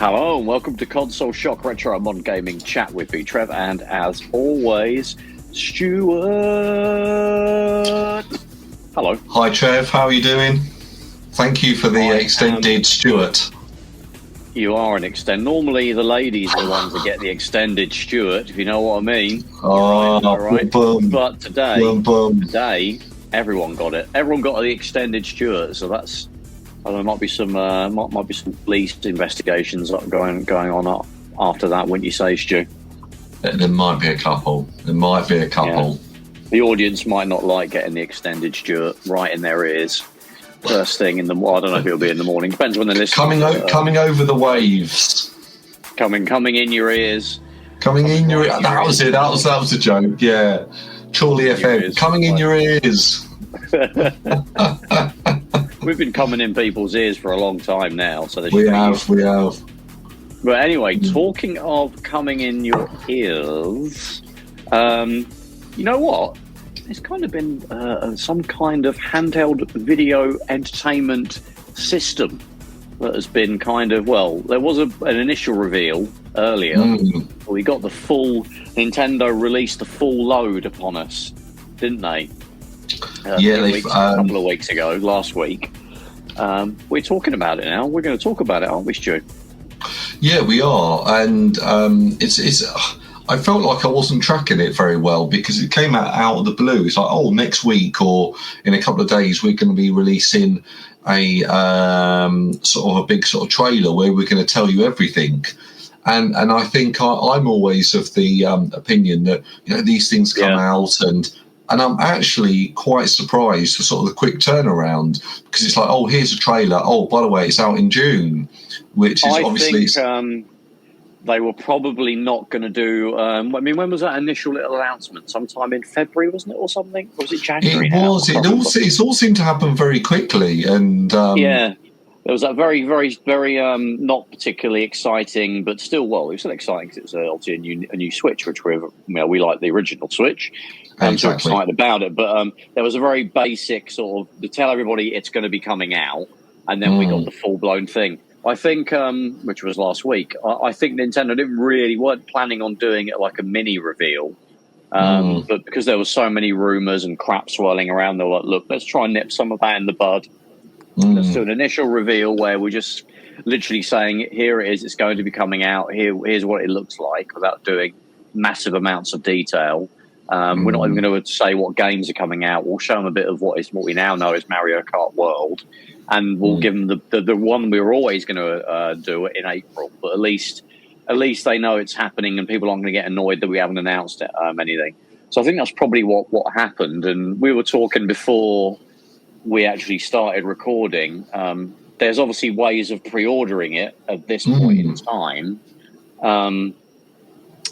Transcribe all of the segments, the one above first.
Hello and welcome to Console Shock Retro Modern Gaming Chat with me, Trev, and as always, Stuart. Hello. Hi Trev, how are you doing? Thank you for the extended Stuart. You are an extend. Normally the ladies are the ones that get the extended Stuart, if you know what I mean. Oh, right? But today, everyone got it. Everyone got the extended Stuart, so that's. There might be some police investigations going on after that, wouldn't you say, Stu? There might be a couple. Yeah. The audience might not like getting the extended Stuart right in their ears first thing in the. Well, I don't know if it'll be in the morning. Depends when they're listening. Coming over the waves. Coming in your ears. Coming in your ears. That was it. That was a joke. Yeah. Chorley FM. Coming in your ears. We've been coming in people's ears for a long time now, so we have. But anyway, talking of coming in your ears, you know what? It's kind of been some kind of handheld video entertainment system that has been kind of, well, there was an initial reveal earlier. We got the full, Nintendo released the full load upon us, didn't they? A couple of weeks ago, last week. We're talking about it now. We're going to talk about it, aren't we, Stu? Yeah, we are. And it's. I felt like I wasn't tracking it very well because it came out of the blue. It's like, oh, next week or in a couple of days, we're going to be releasing a sort of a big sort of trailer where we're going to tell you everything. And I think I'm always of the opinion that these things come out and I'm actually quite surprised for sort of the quick turnaround because it's like, oh, here's a trailer. Oh, by the way, it's out in June, which is obviously. I think they were probably not going to do. I mean, when was that initial little announcement? Sometime in February, wasn't it, or something? Or was it January? It was. It all seemed to happen very quickly, and yeah. There was that very, very, very not particularly exciting, but still, well, it was still exciting because it was obviously a new Switch, which we like the original Switch. I'm so excited about it, but there was a very basic sort of to tell everybody it's going to be coming out, and then we got the full blown thing. I think, which was last week. I think Nintendo weren't planning on doing it like a mini reveal, but because there was so many rumors and crap swirling around, they were like, "Look, let's try and nip some of that in the bud." Let's do an initial reveal where we're just literally saying, "Here it is. It's going to be coming out. Here's what it looks like," without doing massive amounts of detail. We're not even going to say what games are coming out. We'll show them a bit of what we now know is Mario Kart World, and we'll give them the one we were always going to do in April. But at least they know it's happening, and people aren't going to get annoyed that we haven't announced it, anything. So I think that's probably what happened. And we were talking before we actually started recording. There's obviously ways of pre-ordering it at this point in time.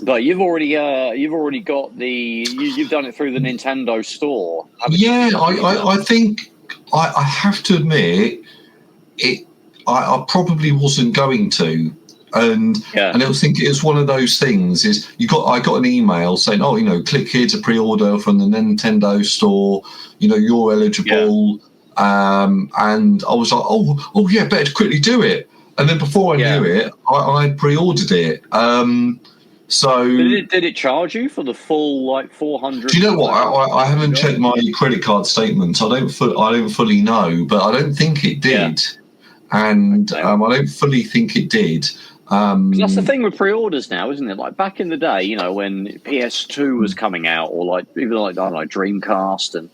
But you've already got you've done it through the Nintendo store. Yeah, I think I have to admit it. I probably wasn't going to, and I think it was one of those things. I got an email saying, oh, click here to pre-order from the Nintendo store. You're eligible, and I was like, oh yeah, better quickly do it. And then before I knew it, I pre-ordered it. So did it charge you for the full like 400? Do you know what? I haven't checked my credit card statements. I don't fully know, but I don't think it did, and I don't fully think it did. That's the thing with pre-orders now, isn't it? Like back in the day, when PS2 was coming out, or even I don't know, Dreamcast, and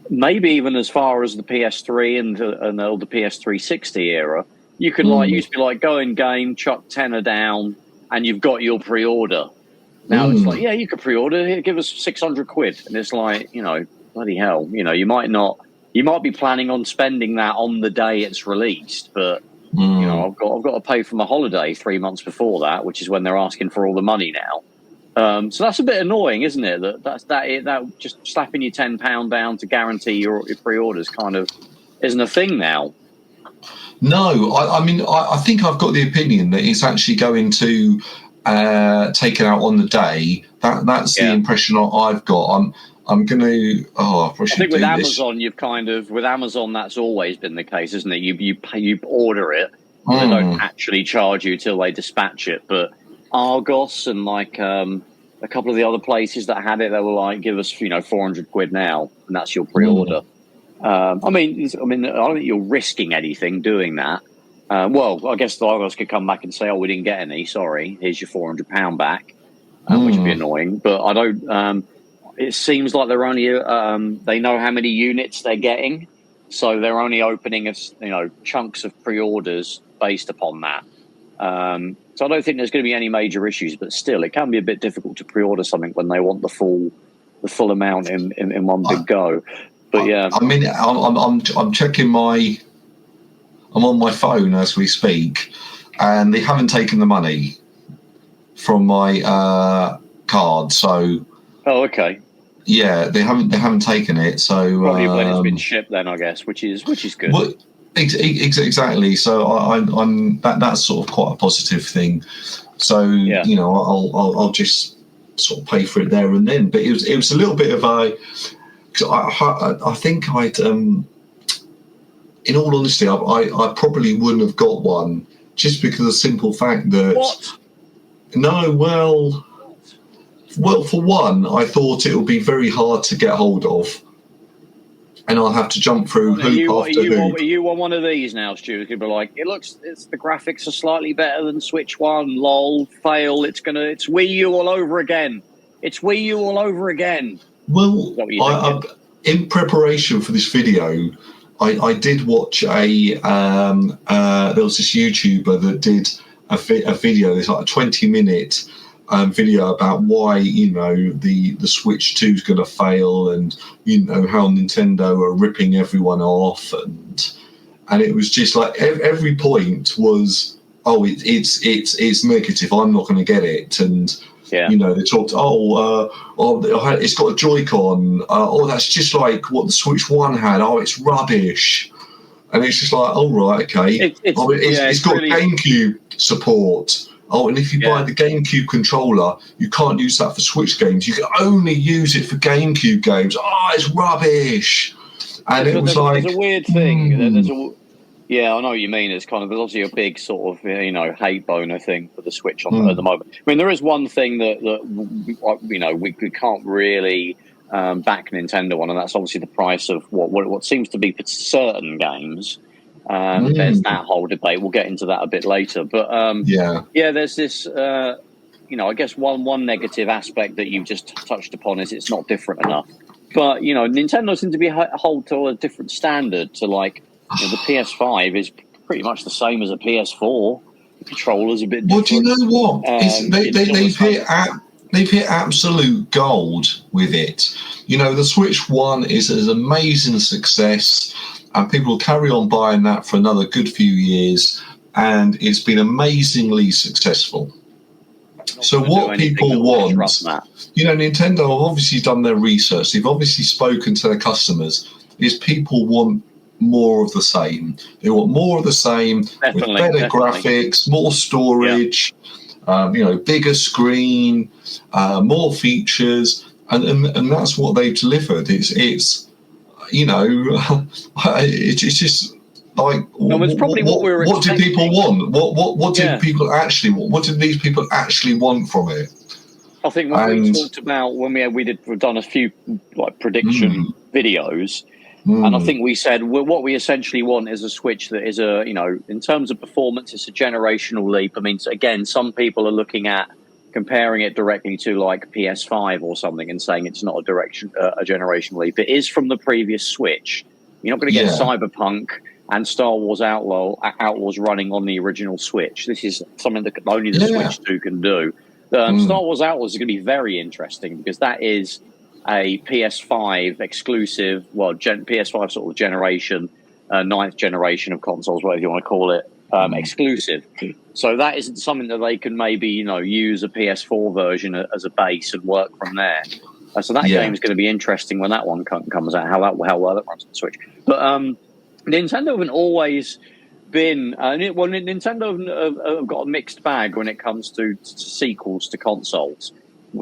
maybe even as far as the PS3 and the PS360 era, you could used to be like go in game, chuck tenner down, and you've got your pre-order. Now it's like, you could pre-order. Here, give us 600 quid, and it's like, bloody hell. You might be planning on spending that on the day it's released, but I've got to pay for my holiday 3 months before that, which is when they're asking for all the money now. So that's a bit annoying, isn't it? That just slapping your £10 down to guarantee your pre-orders kind of isn't a thing now. No, I mean, I think I've got the opinion that it's actually going to take it out on the day. That's the impression I've got. I'm going to. I think with Amazon, you've with Amazon, that's always been the case, isn't it? You order it, They don't actually charge you till they dispatch it. But Argos and like a couple of the other places that had it, they were like, give us, you know, 400 quid now, and that's your pre-order. I mean, I don't think you're risking anything doing that. Well, I guess the Argos could come back and say, "Oh, we didn't get any. Sorry, here's your £400 back," which would be annoying. But I don't. It seems like they're only they know how many units they're getting, so they're only opening us, you know, chunks of pre-orders based upon that. So I don't think there's going to be any major issues, but still, it can be a bit difficult to pre-order something when they want the full amount in one big go. But yeah, I mean, I'm checking I'm on my phone as we speak, and they haven't taken the money from my card. So, oh, okay, yeah, they haven't taken it. So probably when it's been shipped, then I guess, which is good. Well, exactly. So I'm that's sort of quite a positive thing. So you know, I'll just sort of pay for it there and then. But it was a little bit of a. I think I'd, in all honesty, I probably wouldn't have got one just because of the simple fact that. What? No, well, for one, I thought it would be very hard to get hold of, and I'll have to jump through hoop after hoop. Are you on one of these now, Stu? It could be like, the graphics are slightly better than Switch One. Lol, fail. It's Wii U all over again. It's Wii U all over again. Well, in preparation for this video, I did watch there was this YouTuber that did a video. It's like a 20-minute video about why, you know, the Switch 2 is going to fail, and you know how Nintendo are ripping everyone off, and it was just like every point was, oh, it's negative. I'm not going to get it, and. Yeah. You know, they talked, it's got a Joy-Con. That's just like what the Switch 1 had. Oh, it's rubbish. And it's just like, oh, right, okay. It's got really... GameCube support. Oh, and if you buy the GameCube controller, you can't use that for Switch games. You can only use it for GameCube games. Oh, it's rubbish. And it was like... There's a weird thing. Yeah, I know what you mean. It's kind of, there's obviously a big sort of, you know, hate boner thing for the Switch at the moment. I mean, there is one thing that you know, we can't really back Nintendo on, and that's obviously the price of what seems to be for certain games. There's that whole debate. We'll get into that a bit later. But there's this, you know, I guess one negative aspect that you've just touched upon is it's not different enough. But, you know, Nintendo seems to be hold to a different standard to, like, you know, the PS5 is pretty much the same as a PS4. The controller's a bit different. Well, do you know what? They've hit absolute gold with it. You know, the Switch 1 is an amazing success, and people will carry on buying that for another good few years, and it's been amazingly successful. So what people want, you know, Nintendo have obviously done their research. They've obviously spoken to their customers. Is people want more of the same. They want more of the same with better graphics, more storage, you know, bigger screen, more features, and that's what they've delivered. It's you know, it's just like it's probably what did people want? What did people actually want? What did these people actually want from it? I think when we talked about we've done a few like prediction videos. And I think we said what we essentially want is a Switch that is you know, in terms of performance, it's a generational leap. I mean, again, some people are looking at comparing it directly to like PS5 or something and saying it's not a generational leap. It is from the previous Switch. You're not going to get Cyberpunk and Star Wars Outlaws running on the original Switch. This is something that only the Switch 2 can do. Star Wars Outlaws is going to be very interesting because that is a PS5 exclusive, PS5 sort of generation, ninth generation of consoles, whatever you want to call it, exclusive. So that isn't something that they can maybe, you know, use a PS4 version as a base and work from there. So that game is going to be interesting when that one comes out, how well that runs on the Switch. But Nintendo haven't always been, Nintendo have got a mixed bag when it comes to sequels to consoles.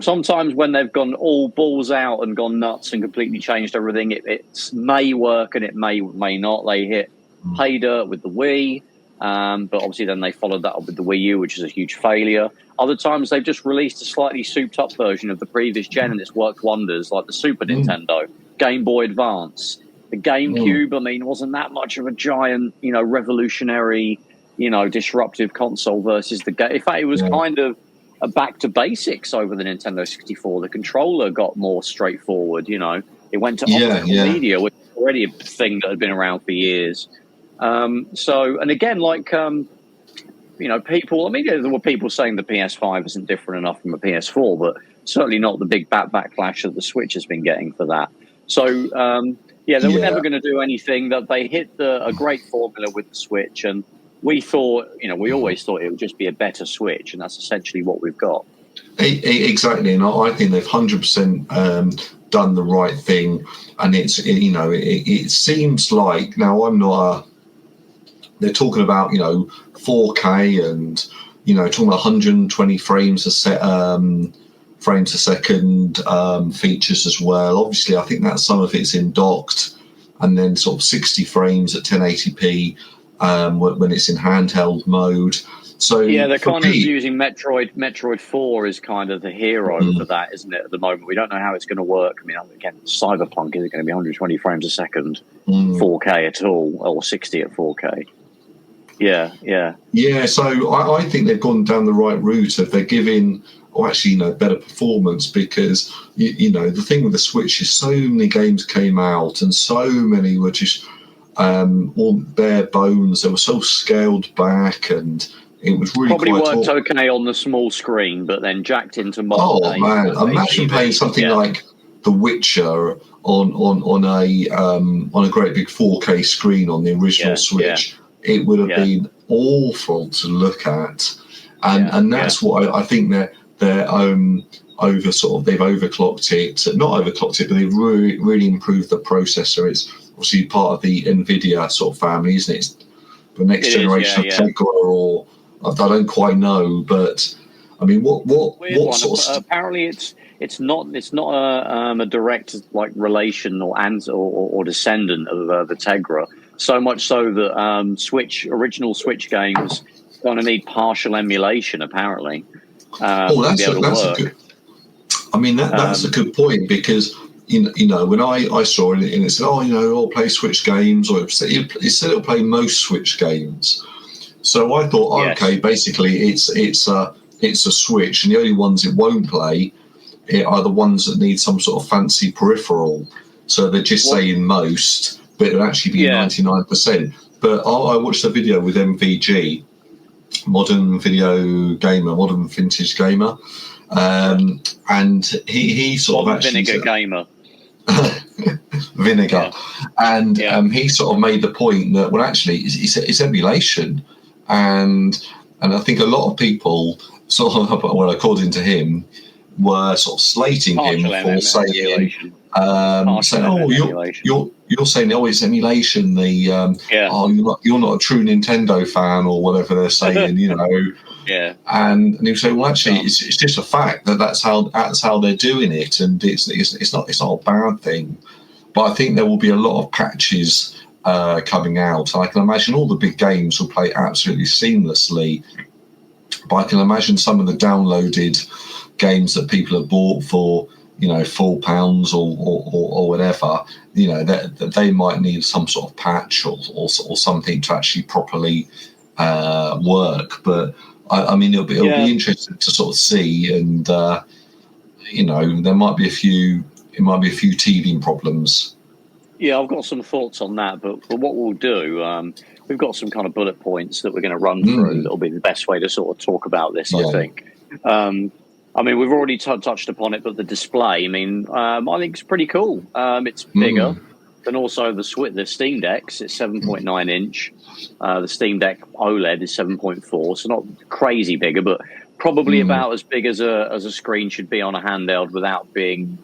Sometimes when they've gone all balls out and gone nuts and completely changed everything, it may work and it may not. They hit pay dirt with the Wii. But obviously then they followed that up with the Wii U, which is a huge failure. Other times they've just released a slightly souped-up version of the previous gen, and it's worked wonders, like the Super Nintendo, Game Boy Advance. The GameCube, I mean, wasn't that much of a giant, revolutionary, disruptive console versus the game. In fact, it was kind of a back to basics over the Nintendo 64. The controller got more straightforward, It went to optical media, which was already a thing that had been around for years. And again, people, there were people saying the PS5 isn't different enough from a PS4, but certainly not the big backlash that the Switch has been getting for that. So, they were never going to do anything. That they hit a great formula with the Switch, and we thought, we always thought it would just be a better Switch, and that's essentially what we've got. Exactly, and I think they've 100% done the right thing, and it seems like now I'm not. They're talking about 4K and talking about 120 frames a second features as well. Obviously, I think that some of it's in docked, and then sort of 60 frames at 1080p when it's in handheld mode. So they're kind of using Metroid 4 is kind of the hero for that, isn't it? At the moment, we don't know how it's going to work. I mean, again, Cyberpunk, is it going to be 120 frames a second, 4K at all, or 60 at 4K? Yeah. So I think they've gone down the right route if they're giving, better performance, because the thing with the Switch is so many games came out and so many were just all bare bones. They were so scaled back, and it was really probably worked okay on the small screen, but then jacked into modern day. Man, imagine playing something like The Witcher on a great big 4K screen on the original Switch. Yeah. It would have been awful to look at, and that's what I think they're over they've overclocked it. Not overclocked it, but they've really improved the processor. It's obviously part of the NVIDIA sort of family, isn't it? It's the next generation of Tegra, or I don't quite know, but I mean, what sort of apparently it's not a direct relation or descendant of the Tegra. So much so that original Switch games going to need partial emulation, apparently. That's a good. I mean, that's a good point, because when I saw it and it said, I'll play Switch games, or it said it'll play most Switch games. So I thought, okay, basically it's a Switch, and the only ones it won't play are the ones that need some sort of fancy peripheral. So they're just saying most, but it'll actually be 99%. But I watched a video with MVG, modern vintage gamer, and he sort of actually vinegar gamer. Vinegar, and he sort of made the point that actually it's emulation, and I think a lot of people sort of, according to him, were sort of slating him for saying, you're saying, it's emulation. You're not a true Nintendo fan, or whatever they're saying, And he would say, well, actually, it's just a fact that's how they're doing it, and it's not a bad thing. But I think there will be a lot of patches coming out, and I can imagine all the big games will play absolutely seamlessly. But I can imagine some of the downloaded games that people have bought for £4 or whatever, that they might need some sort of patch or something to actually properly work. But I mean, it'll be interesting to sort of see, and there might be a few teething problems. Yeah, I've got some thoughts on that, but what we'll do, we've got some kind of bullet points that we're going to run through. That'll be the best way to sort of talk about this, I think. I mean, we've already touched upon it, but the display, I think it's pretty cool. It's bigger than also the Steam Decks. It's 7.9 inch. The Steam Deck OLED is 7.4, so not crazy bigger, but probably about as big as a screen should be on a handheld without being,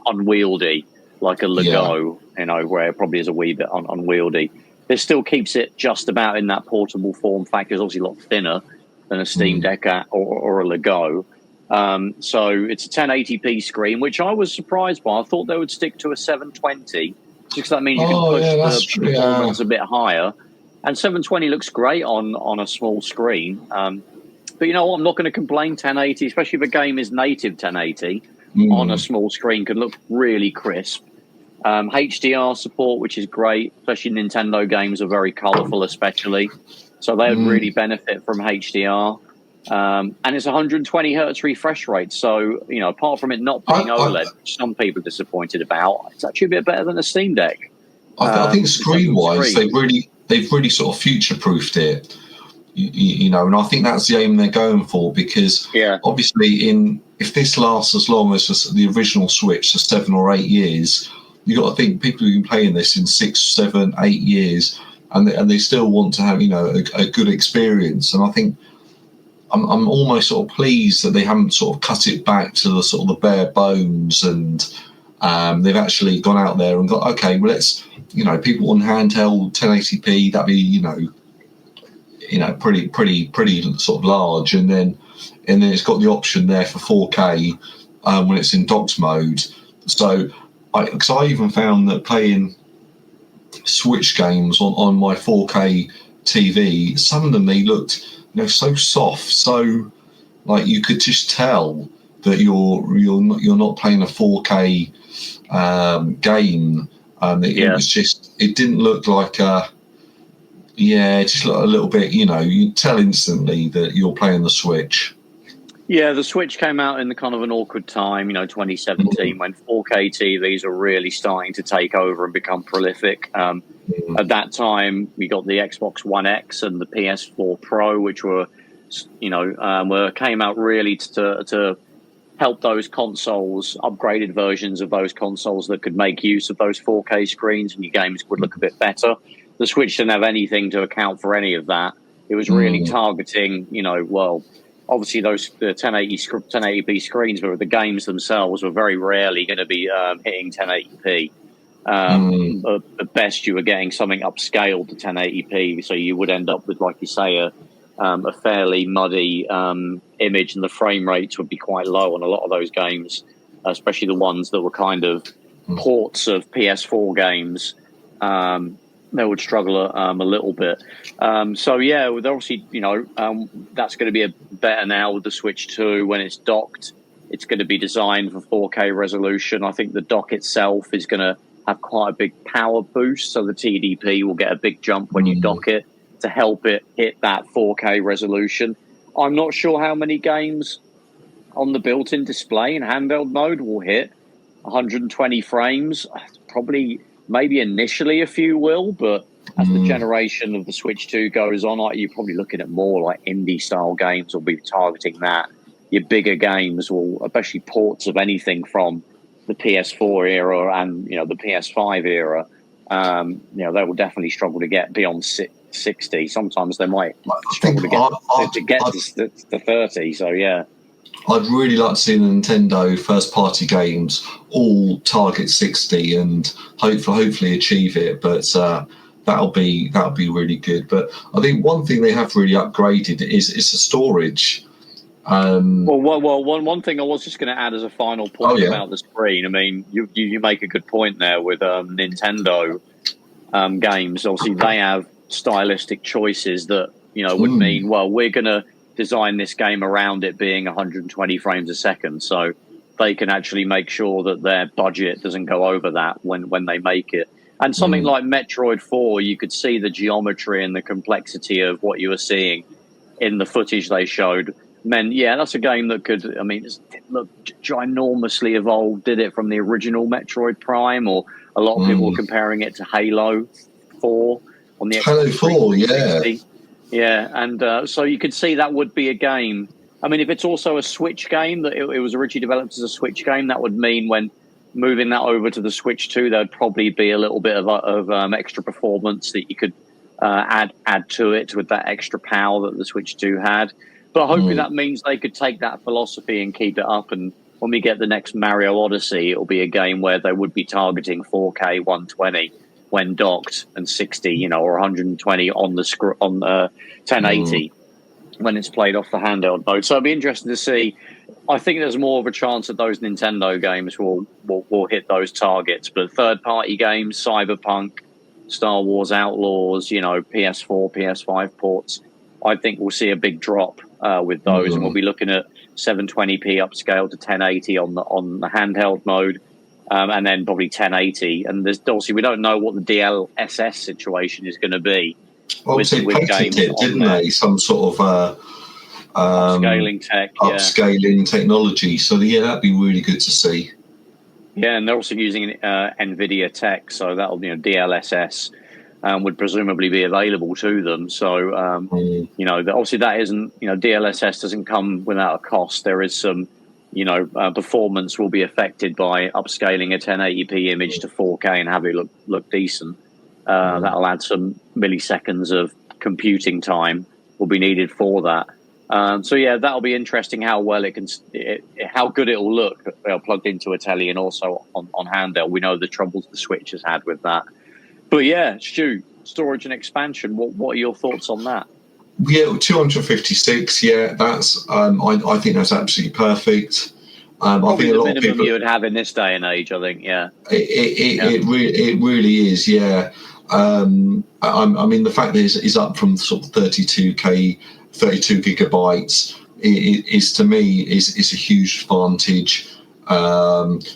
unwieldy like a Lego, where it probably is a wee bit unwieldy. This still keeps it just about in that portable form factor. It's obviously a lot thinner than a Steam Deck or a Lego. So it's a 1080p screen, which I was surprised by. I thought they would stick to a 720, because that means you can push the performance a bit higher. And 720 looks great on a small screen. But you know what? I'm not going to complain. 1080, especially if a game is native 1080 on a small screen, can look really crisp. HDR support, which is great, especially Nintendo games are very colourful, especially. So they would really benefit from HDR. And it's 120 hertz refresh rate. So, you know, apart from it not being OLED, which some people are disappointed about, it's actually a bit better than a Steam Deck. I think screen-wise, they've really sort of future-proofed it. You know, and I think that's the aim they're going for, because obviously if this lasts as long as the original Switch, so 7 or 8 years, you got to think people have been playing this in 6, 7, 8 years, and they still want to have, you know, a good experience. And I think I'm almost sort of pleased that they haven't sort of cut it back to the sort of the bare bones, and they've actually gone out there and got, okay, well, let's, you know, people on handheld 1080p, that'd be, you know, pretty sort of large, and then it's got the option there for 4K when it's in docked mode. So, because I even found that playing Switch games on my 4K TV, some of them they looked, you know, so soft, so like you could just tell that you're not playing a 4K game. It was just, it didn't look like a. Yeah, it just looked a little bit, you know, you tell instantly that you're playing the Switch. Yeah, the Switch came out in the kind of an awkward time, you know, 2017, when 4K TVs are really starting to take over and become prolific. At that time, we got the Xbox One X and the PS4 Pro, which were, you know, came out really to help those consoles, upgraded versions of those consoles that could make use of those 4K screens, and your games would look a bit better. The Switch didn't have anything to account for any of that. It was really targeting, you know, well, obviously the 1080p screens, but the games themselves were very rarely going to be hitting 1080p. At best, you were getting something upscaled to 1080p, so you would end up with, like you say, a fairly muddy image, and the frame rates would be quite low on a lot of those games, especially the ones that were kind of ports of PS4 games. They would struggle a little bit. So, yeah, obviously, you know, that's going to be better now with the Switch 2 when it's docked. It's going to be designed for 4K resolution. I think the dock itself is going to have quite a big power boost, so the TDP will get a big jump when you dock it to help it hit that 4K resolution. I'm not sure how many games on the built-in display in handheld mode will hit 120 frames. Probably... Maybe initially a few will, but as the generation of the Switch 2 goes on, you're probably looking at more like indie-style games will be targeting that. Your bigger games will, especially ports of anything from the PS4 era and, you know, the PS5 era, you know, they will definitely struggle to get beyond 60. Sometimes they might struggle to get to 30, so yeah. I'd really like to see the Nintendo first-party games all target 60 and hopefully achieve it. But that'll be really good. But I think one thing they have really upgraded is the storage. One thing I was just going to add as a final point about the screen. I mean, you make a good point there with Nintendo games. Obviously, they have stylistic choices that, you know, would mean, well, we're going to design this game around it being 120 frames a second, so they can actually make sure that their budget doesn't go over that when they make it. And something like Metroid 4, you could see the geometry and the complexity of what you were seeing in the footage they showed. Man, yeah, that's a game that could, I mean, look ginormously evolved. Did it from the original Metroid Prime, or a lot of people were comparing it to Halo 4 on the Halo 4, yeah. Yeah, and so you could see that would be a game. I mean, if it's also a Switch game, that it was originally developed as a Switch game, that would mean when moving that over to the Switch 2, there'd probably be a little bit of extra performance that you could add to it with that extra power that the Switch 2 had. But hopefully that means they could take that philosophy and keep it up. And when we get the next Mario Odyssey, it'll be a game where they would be targeting 4K 120 when docked, and 60, you know, or 120 on the 1080 when it's played off the handheld mode. So it'll be interesting to see. I think there's more of a chance that those Nintendo games will hit those targets. But third-party games, Cyberpunk, Star Wars Outlaws, PS4, PS5 ports, I think we'll see a big drop with those, and we'll be looking at 720p upscale to 1080 on the handheld mode, and then probably 1080. And there's obviously we don't know what the DLSS situation is going to be. Well, they patented it, didn't they? Some sort of upscaling tech, upscaling technology. So yeah, that'd be really good to see. Yeah, and they're also using NVIDIA tech, so that'll DLSS would presumably be available to them. So obviously that isn't DLSS doesn't come without a cost. There is some performance will be affected by upscaling a 1080p image to 4K and have it look decent. That'll add some milliseconds of computing time will be needed for that. So yeah, that'll be interesting how well how good it'll look plugged into a telly and also on handheld. We know the troubles the Switch has had with that. But yeah, Stu, storage and expansion. What are your thoughts on that? Yeah, 256. Yeah, that's. I think that's absolutely perfect. Probably the minimum you would have in this day and age. I think. Yeah. It really is. Yeah. I mean, the fact that it's up from sort of 32 gigabytes is to me is a huge advantage.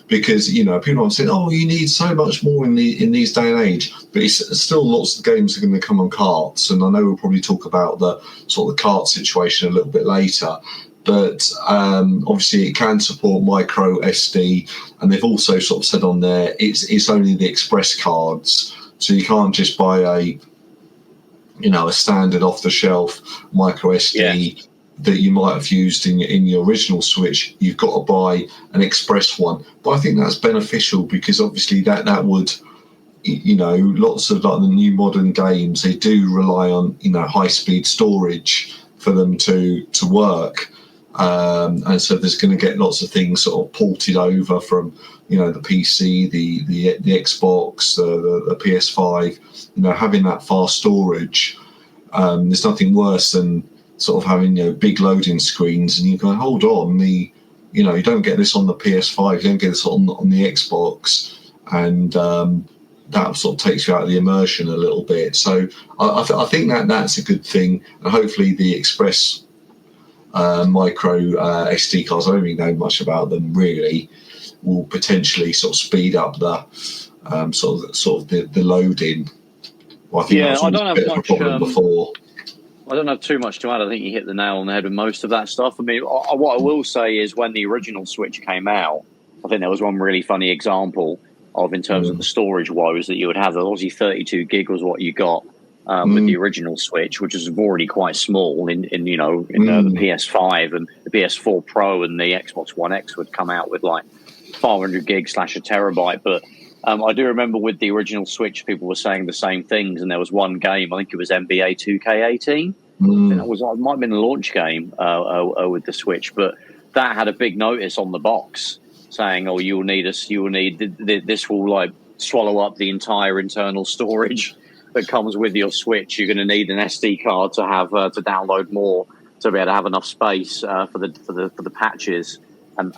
Because people are saying, "Oh, you need so much more in these day and age," but it's still lots of games are going to come on carts, and I know we'll probably talk about the sort of the cart situation a little bit later. But obviously, it can support micro SD, and they've also sort of said on there it's only the express cards, so you can't just buy a standard off the shelf micro SD. That you might have used in your original Switch. You've got to buy an express one, but I think that's beneficial because obviously that would, lots of like the new modern games, they do rely on high speed storage for them to work, and so there's going to get lots of things sort of ported over from the PC, the Xbox, the PS5. Having that fast storage, there's nothing worse than sort of having big loading screens, and you go, hold on, you don't get this on the PS5, you don't get this on the Xbox, and that sort of takes you out of the immersion a little bit. So I think that's a good thing, and hopefully the express micro SD cards, I don't really know much about them really, will potentially sort of speed up the sort of the loading. Well, I think that was a bit of a problem before. I don't have too much to add. I think you hit the nail on the head with most of that stuff. I mean, what I will say is when the original Switch came out, I think there was one really funny example of in terms of the storage woes that you would have. Obviously, 32 gig was what you got with the original Switch, which is already quite small in the PS5 and the PS4 Pro and the Xbox One X would come out with like 500 gig / a terabyte. But I do remember with the original Switch, people were saying the same things, and there was one game, I think it was NBA 2K18. It might have been a launch game with the Switch, but that had a big notice on the box saying, "Oh, this will like swallow up the entire internal storage that comes with your Switch. You're going to need an SD card to have to download more to be able to have enough space for the patches." And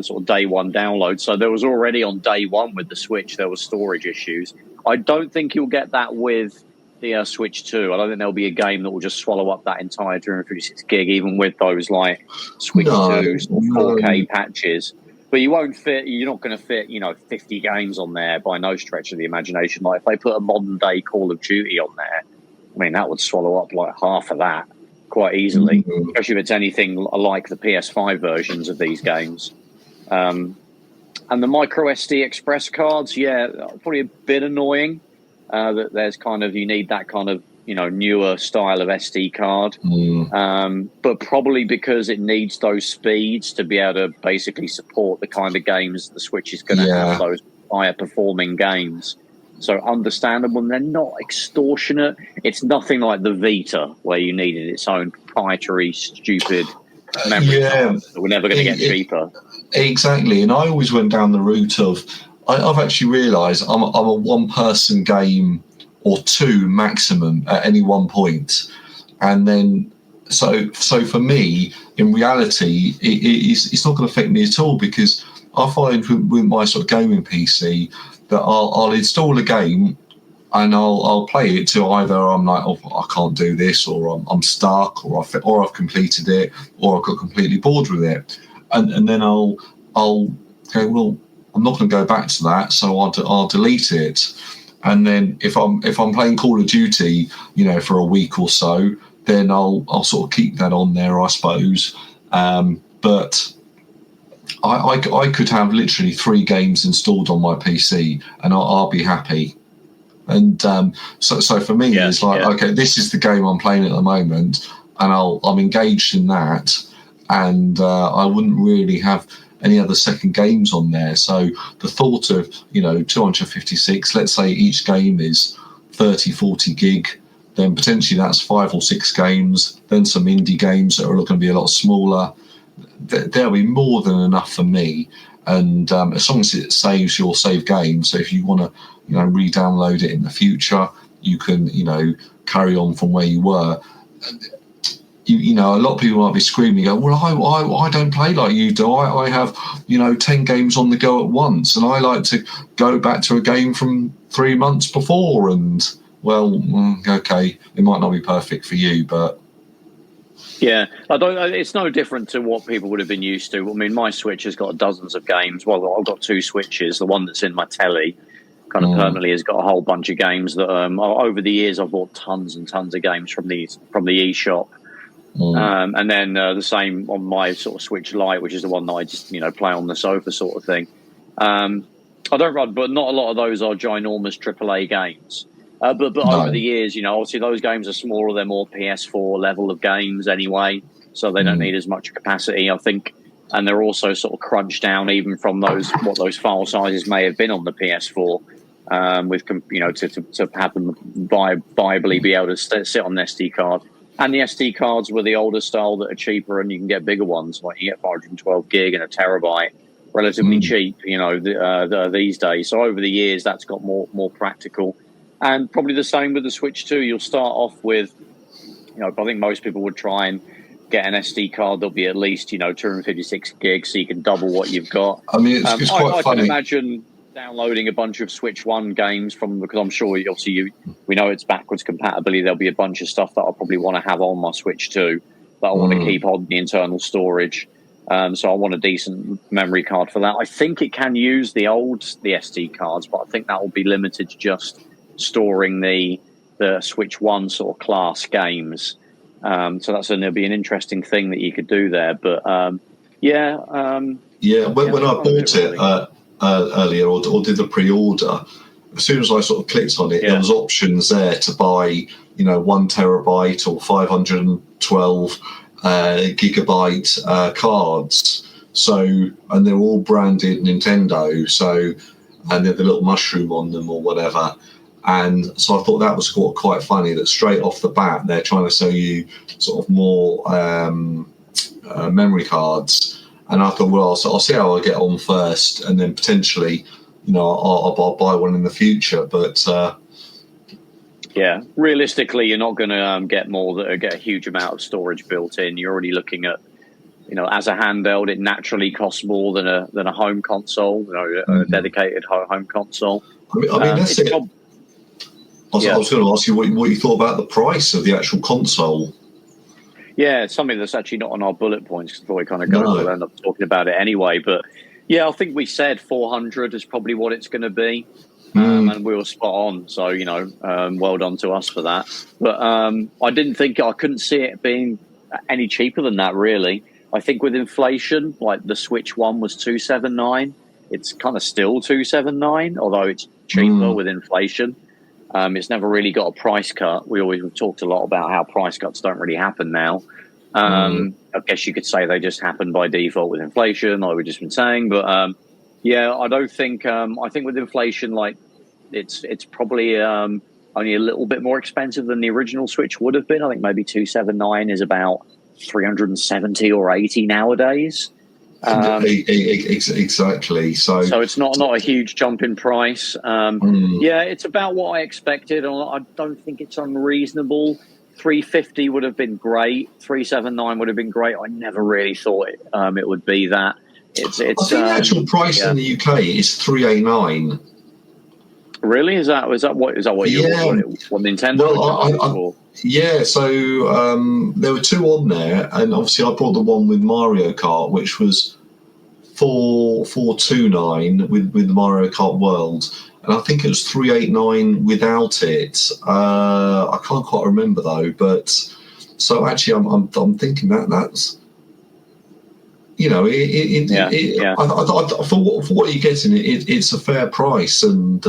sort of day one download. So there was already on day one with the Switch, there was storage issues. I don't think you'll get that with the Switch 2. I don't think there'll be a game that will just swallow up that entire 256 gig, even with those like Switch 2s or 4K patches. But you're not going to fit, 50 games on there by no stretch of the imagination. Like if they put a modern day Call of Duty on there, I mean, that would swallow up like half of that quite easily, especially if it's anything like the PS5 versions of these games. And the micro SD express cards, probably a bit annoying that there's you need that kind of newer style of SD card, but probably because it needs those speeds to be able to basically support the kind of games the Switch is going to have, those higher performing games. So understandable, and they're not extortionate. It's nothing like the Vita, where you needed its own proprietary, stupid memory card that were never going to get cheaper. Exactly, and I always went down the route of, I've actually realised I'm a one-person game or two maximum at any one point. And then, so for me, in reality, it's not going to affect me at all, because I find with my sort of gaming PC, that I'll install a game and I'll play it till either I'm like, oh, I can't do this, or I'm stuck, or I've completed it, or I've got completely bored with it, and then I'll go, well, I'm not going to go back to that, so I'll delete it. And then if I'm playing Call of Duty, for a week or so, then I'll sort of keep that on there, I suppose. But I could have literally 3 games installed on my PC, and I'll be happy. And so for me, it's like, okay, this is the game I'm playing at the moment, and I'm engaged in that, and I wouldn't really have any other second games on there. So the thought of 256, let's say each game is 30-40 gig, then potentially that's 5 or 6 games, then some indie games that are going to be a lot smaller. There'll be more than enough for me. And as long as it saves your save game, so if you want to re-download it in the future, you can carry on from where you were. A lot of people might be screaming, go, well, I don't play like you do. I have 10 games on the go at once, and I like to go back to a game from 3 months before. And well, okay, it might not be perfect for you, but yeah, it's no different to what people would have been used to. I mean, my Switch has got dozens of games. Well, I've got 2 Switches. The one that's in my telly kind of permanently has got a whole bunch of games that over the years I've bought tons and tons of games from the eShop. And then the same on my sort of Switch Lite, which is the one that I just play on the sofa sort of thing. I don't run, but not a lot of those are ginormous AAA games. But over the years, obviously those games are smaller. They're more PS4 level of games anyway, so they don't need as much capacity, I think. And they're also sort of crunched down even from what those file sizes may have been on the PS4, with to have them viably be able to sit on an SD card. And the SD cards were the older style that are cheaper, and you can get bigger ones, like you get 512 gig and a terabyte, relatively cheap, these days. So over the years, that's got more practical. And probably the same with the Switch 2. You'll start off with, I think most people would try and get an SD card that'll be at least, 256 gigs, so you can double what you've got. I mean, it's quite I funny. can imagine downloading a bunch of Switch 1 games because I'm sure, obviously, we know it's backwards compatibility. There'll be a bunch of stuff that I'll probably want to have on my Switch 2 that I want to keep on the internal storage. So I want a decent memory card for that. I think it can use the SD cards, but I think that will be limited to just storing the Switch 1 sort of class games. So that's going to be an interesting thing that you could do there. But when I bought it earlier or did the pre-order, as soon as I sort of clicked on it, there was options there to buy 1 terabyte or 512 gigabyte cards. So, and they're all branded Nintendo. So, and they're the little mushroom on them or whatever. And so I thought that was quite funny that straight off the bat they're trying to sell you sort of more memory cards. And I thought, well, I'll see how I get on first, and then potentially, I'll buy one in the future. But realistically, you're not going to get a huge amount of storage built in. You're already looking at, as a handheld, it naturally costs more than a home console, a dedicated home console. I mean that's it. I was going to ask you what you thought about the price of the actual console. Yeah, it's something that's actually not on our bullet points because I thought we kind of we'll end up talking about it anyway. But yeah, I think we said 400 is probably what it's going to be, and we were spot on. So well done to us for that. But I couldn't see it being any cheaper than that. Really, I think with inflation, like the Switch 1 was $279, it's kind of still $279, although it's cheaper with inflation. It's never really got a price cut. We've talked a lot about how price cuts don't really happen now. I guess you could say they just happen by default with inflation, like we've just been saying. But I don't think. I think with inflation, like it's probably only a little bit more expensive than the original Switch would have been. I think maybe $279 is about $370 or $380 nowadays. Exactly. So it's not a huge jump in price. It's about what I expected. I don't think it's unreasonable. $350 would have been great. $379 would have been great. I never really thought it would be that. I think the actual price in the UK is $389. Really? Is that what Nintendo are for? Yeah, so there were two on there, and obviously I bought the one with Mario Kart, which was 429 with the Mario Kart World, and I think it was 389 without it. I can't quite remember though, but so actually I'm thinking that's, you know, for what you're getting, it's a fair price, and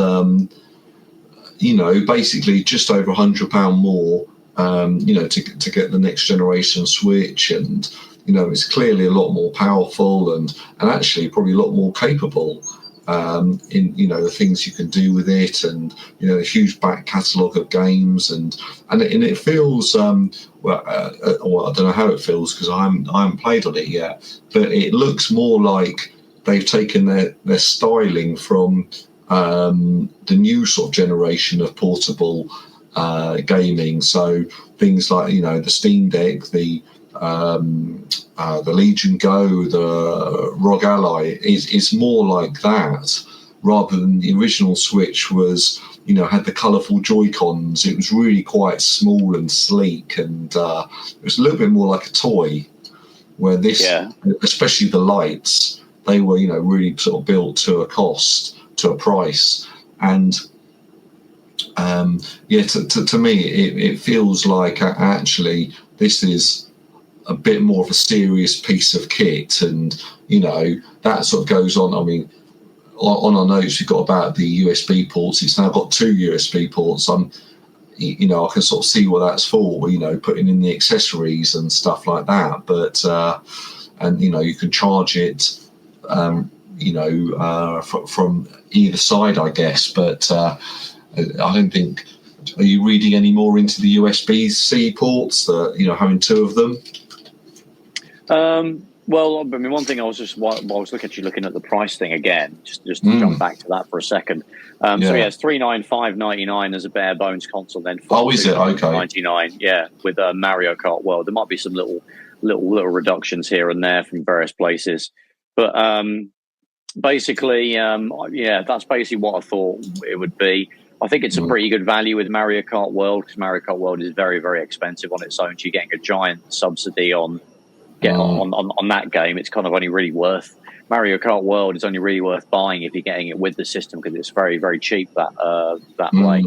you know, basically just over £100 more, you know, to get the next generation Switch, and you know, it's clearly a lot more powerful and actually probably a lot more capable in, you know, the things you can do with it, and you know, a huge back catalogue of games, and it feels well, I don't know how it feels because I haven't played on it yet, but it looks more like they've taken their styling from the new sort of generation of portable gaming. So things like, you know, the Steam Deck, the Legion Go, the ROG Ally is more like that, rather than the original Switch was, you know, had the colourful Joy-Cons. It was really quite small and sleek, and it was a little bit more like a toy, where this, especially the lights, they were, you know, really sort of built to a cost, to a price. And to me it feels like actually this is a bit more of a serious piece of kit, and you know, that sort of goes on. I mean, on our notes we've got about the USB ports. It's now got 2 USB ports. You know, I can sort of see what that's for, you know, putting in the accessories and stuff like that, but and you know, you can charge it you know, from either side, I guess. But I don't think. Are you reading any more into the USB-C ports? You know, having 2 of them. Well, I mean, one thing I was looking at the price thing again, just to jump back to that for a second. So yeah, it's $395.99 as a bare bones console. Then is it okay? $99, yeah, with Mario Kart World. There might be some little reductions here and there from various places, but basically, yeah, that's basically what I thought it would be. I think it's a pretty good value with Mario Kart World, because Mario Kart World is very, very expensive on its own. So you're getting a giant subsidy on that game. It's kind of only really worth, Mario Kart World is only really worth buying if you're getting it with the system, because it's very, very cheap that way.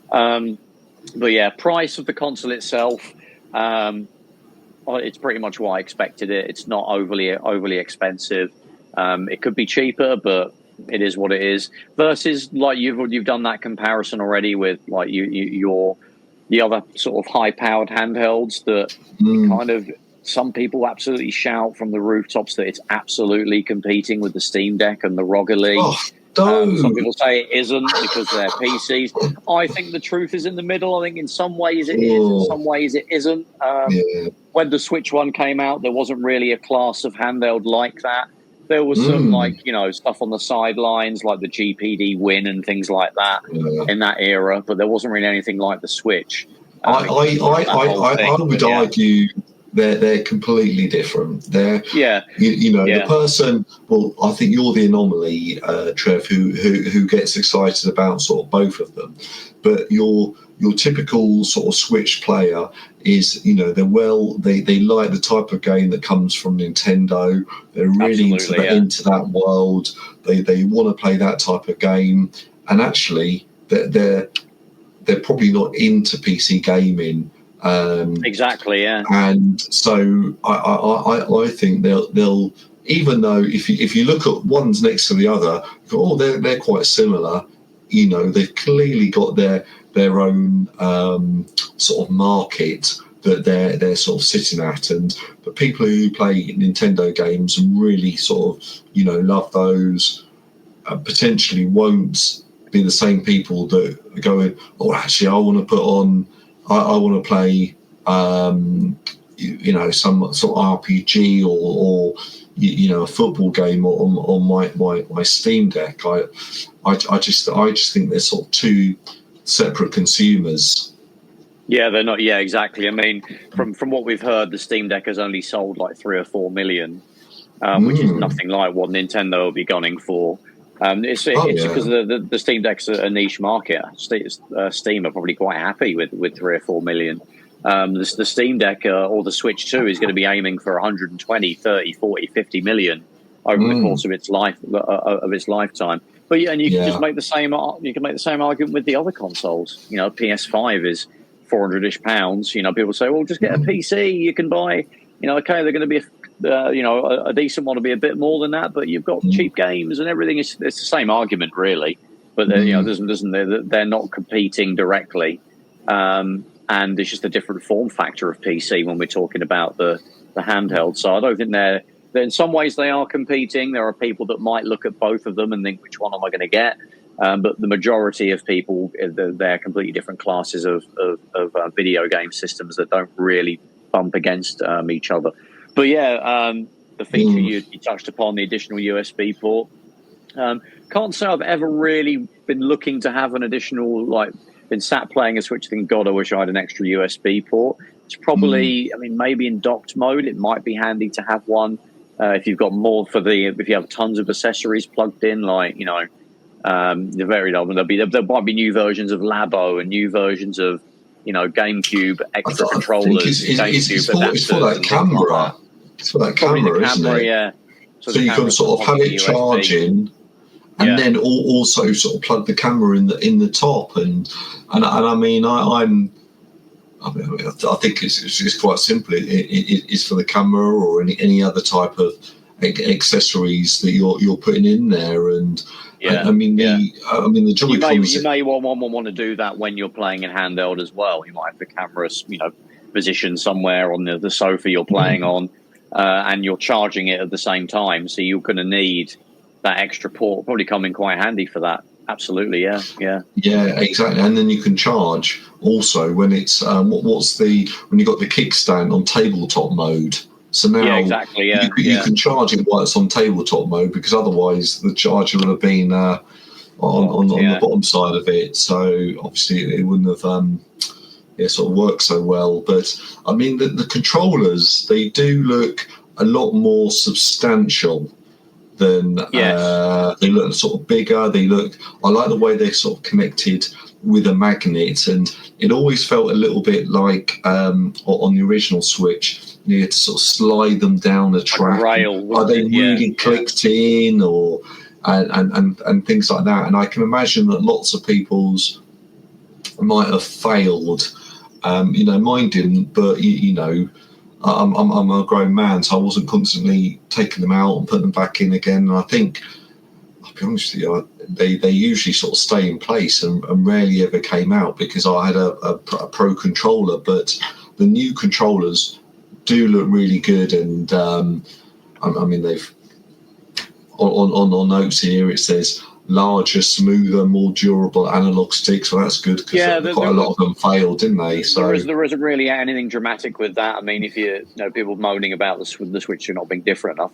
But yeah, price of the console itself, it's pretty much what I expected it. It's not overly expensive. It could be cheaper, but it is what it is. Versus, like, you've done that comparison already with like the other sort of high powered handhelds that kind of, some people absolutely shout from the rooftops that it's absolutely competing with the Steam Deck and the ROG Ally. Some people say it isn't because they're PCs. I think the truth is in the middle. I think in some ways it is, in some ways it isn't. When the Switch one came out, there wasn't really a class of handheld like that. There was some, like, you know, stuff on the sidelines, like the GPD Win and things like that in that era, but there wasn't really anything like the Switch. I would argue they're completely different. They're you know, the person. Well, I think you're the anomaly, Trev, who gets excited about sort of both of them. But your typical sort of Switch player is, you know, they like the type of game that comes from Nintendo. They're really into that world. They want to play that type of game, and actually they're probably not into PC gaming. Exactly, yeah. And so I think they'll even though if you look at ones next to the other, they're quite similar. You know, they've clearly got their own sort of market that they're sort of sitting at, but people who play Nintendo games and really sort of, you know, love those potentially won't be the same people that are going, oh, actually I want to play you know, some sort of RPG or you know, a football game on my Steam Deck. I just think they're sort of two separate consumers. Yeah, they're not. Yeah, exactly. I mean, from what we've heard, the Steam Deck has only sold like 3 or 4 million, which is nothing like what Nintendo will be gunning for. It's because the Steam Deck's a niche market. Steam are probably quite happy with 3 or 4 million. The Steam Deck or the Switch 2 is going to be aiming for 120, 30, 40, 50 million over the course of its lifetime. But yeah, and you can just make the same. You can make the same argument with the other consoles. You know, PS5 is £400-ish. You know, people say, well, just get a PC. You can buy. You know, okay, they're going to be a decent one will be a bit more than that, but you've got cheap games and everything. It's the same argument, really. But you know, they're not competing directly, and it's just a different form factor of PC when we're talking about the handheld. So I don't think they're in some ways they are competing. There are people that might look at both of them and think, which one am I going to get? But the majority of people, they're completely different classes of video game systems that don't really bump against each other. But yeah, the feature you touched upon, the additional USB port. Can't say I've ever really been looking to have an additional, been sat playing a Switch thinking, God, I wish I had an extra USB port. It's probably, I mean, maybe in docked mode, it might be handy to have one. If you've got more if you have tons of accessories plugged in, there might be new versions of Labo and new versions of, GameCube extra controllers. It's for that camera. It's for that camera, isn't it? Yeah. So you can sort of have it charging, and then also sort of plug the camera in the top. And I mean, I think it's quite simple. It's for the camera or any other type of accessories that you're putting in there. And the Joy-Cons. You may want to do that when you're playing in handheld as well. You might have the camera, positioned somewhere on the sofa you're playing on, and you're charging it at the same time. So you're going to need that extra port. Probably come in quite handy for that. Absolutely, yeah. Yeah, exactly. And then you can charge also when it's when you got the kickstand on tabletop mode. So now you can charge it while it's on tabletop mode, because otherwise the charger would have been on the bottom side of it. So obviously it wouldn't have sort of worked so well. But I mean, the controllers, they do look a lot more substantial than they look sort of bigger. I like the way they're sort of connected with a magnet, and it always felt a little bit like on the original Switch, you had to sort of slide them down a track. Are they really clicked in, or and things like that? And I can imagine that lots of people's might have failed. Mine didn't, but I'm a grown man, so I wasn't constantly taking them out and putting them back in again. And I think, I'll be honest with you, they usually sort of stay in place and rarely ever came out, because I had a pro controller. But the new controllers do look really good, and I mean, they've on notes here it says larger, smoother, more durable analog sticks. Well, that's good, because quite a lot of them failed, didn't they? So there isn't really anything dramatic with that. I mean, if people moaning about the Switch not being different enough,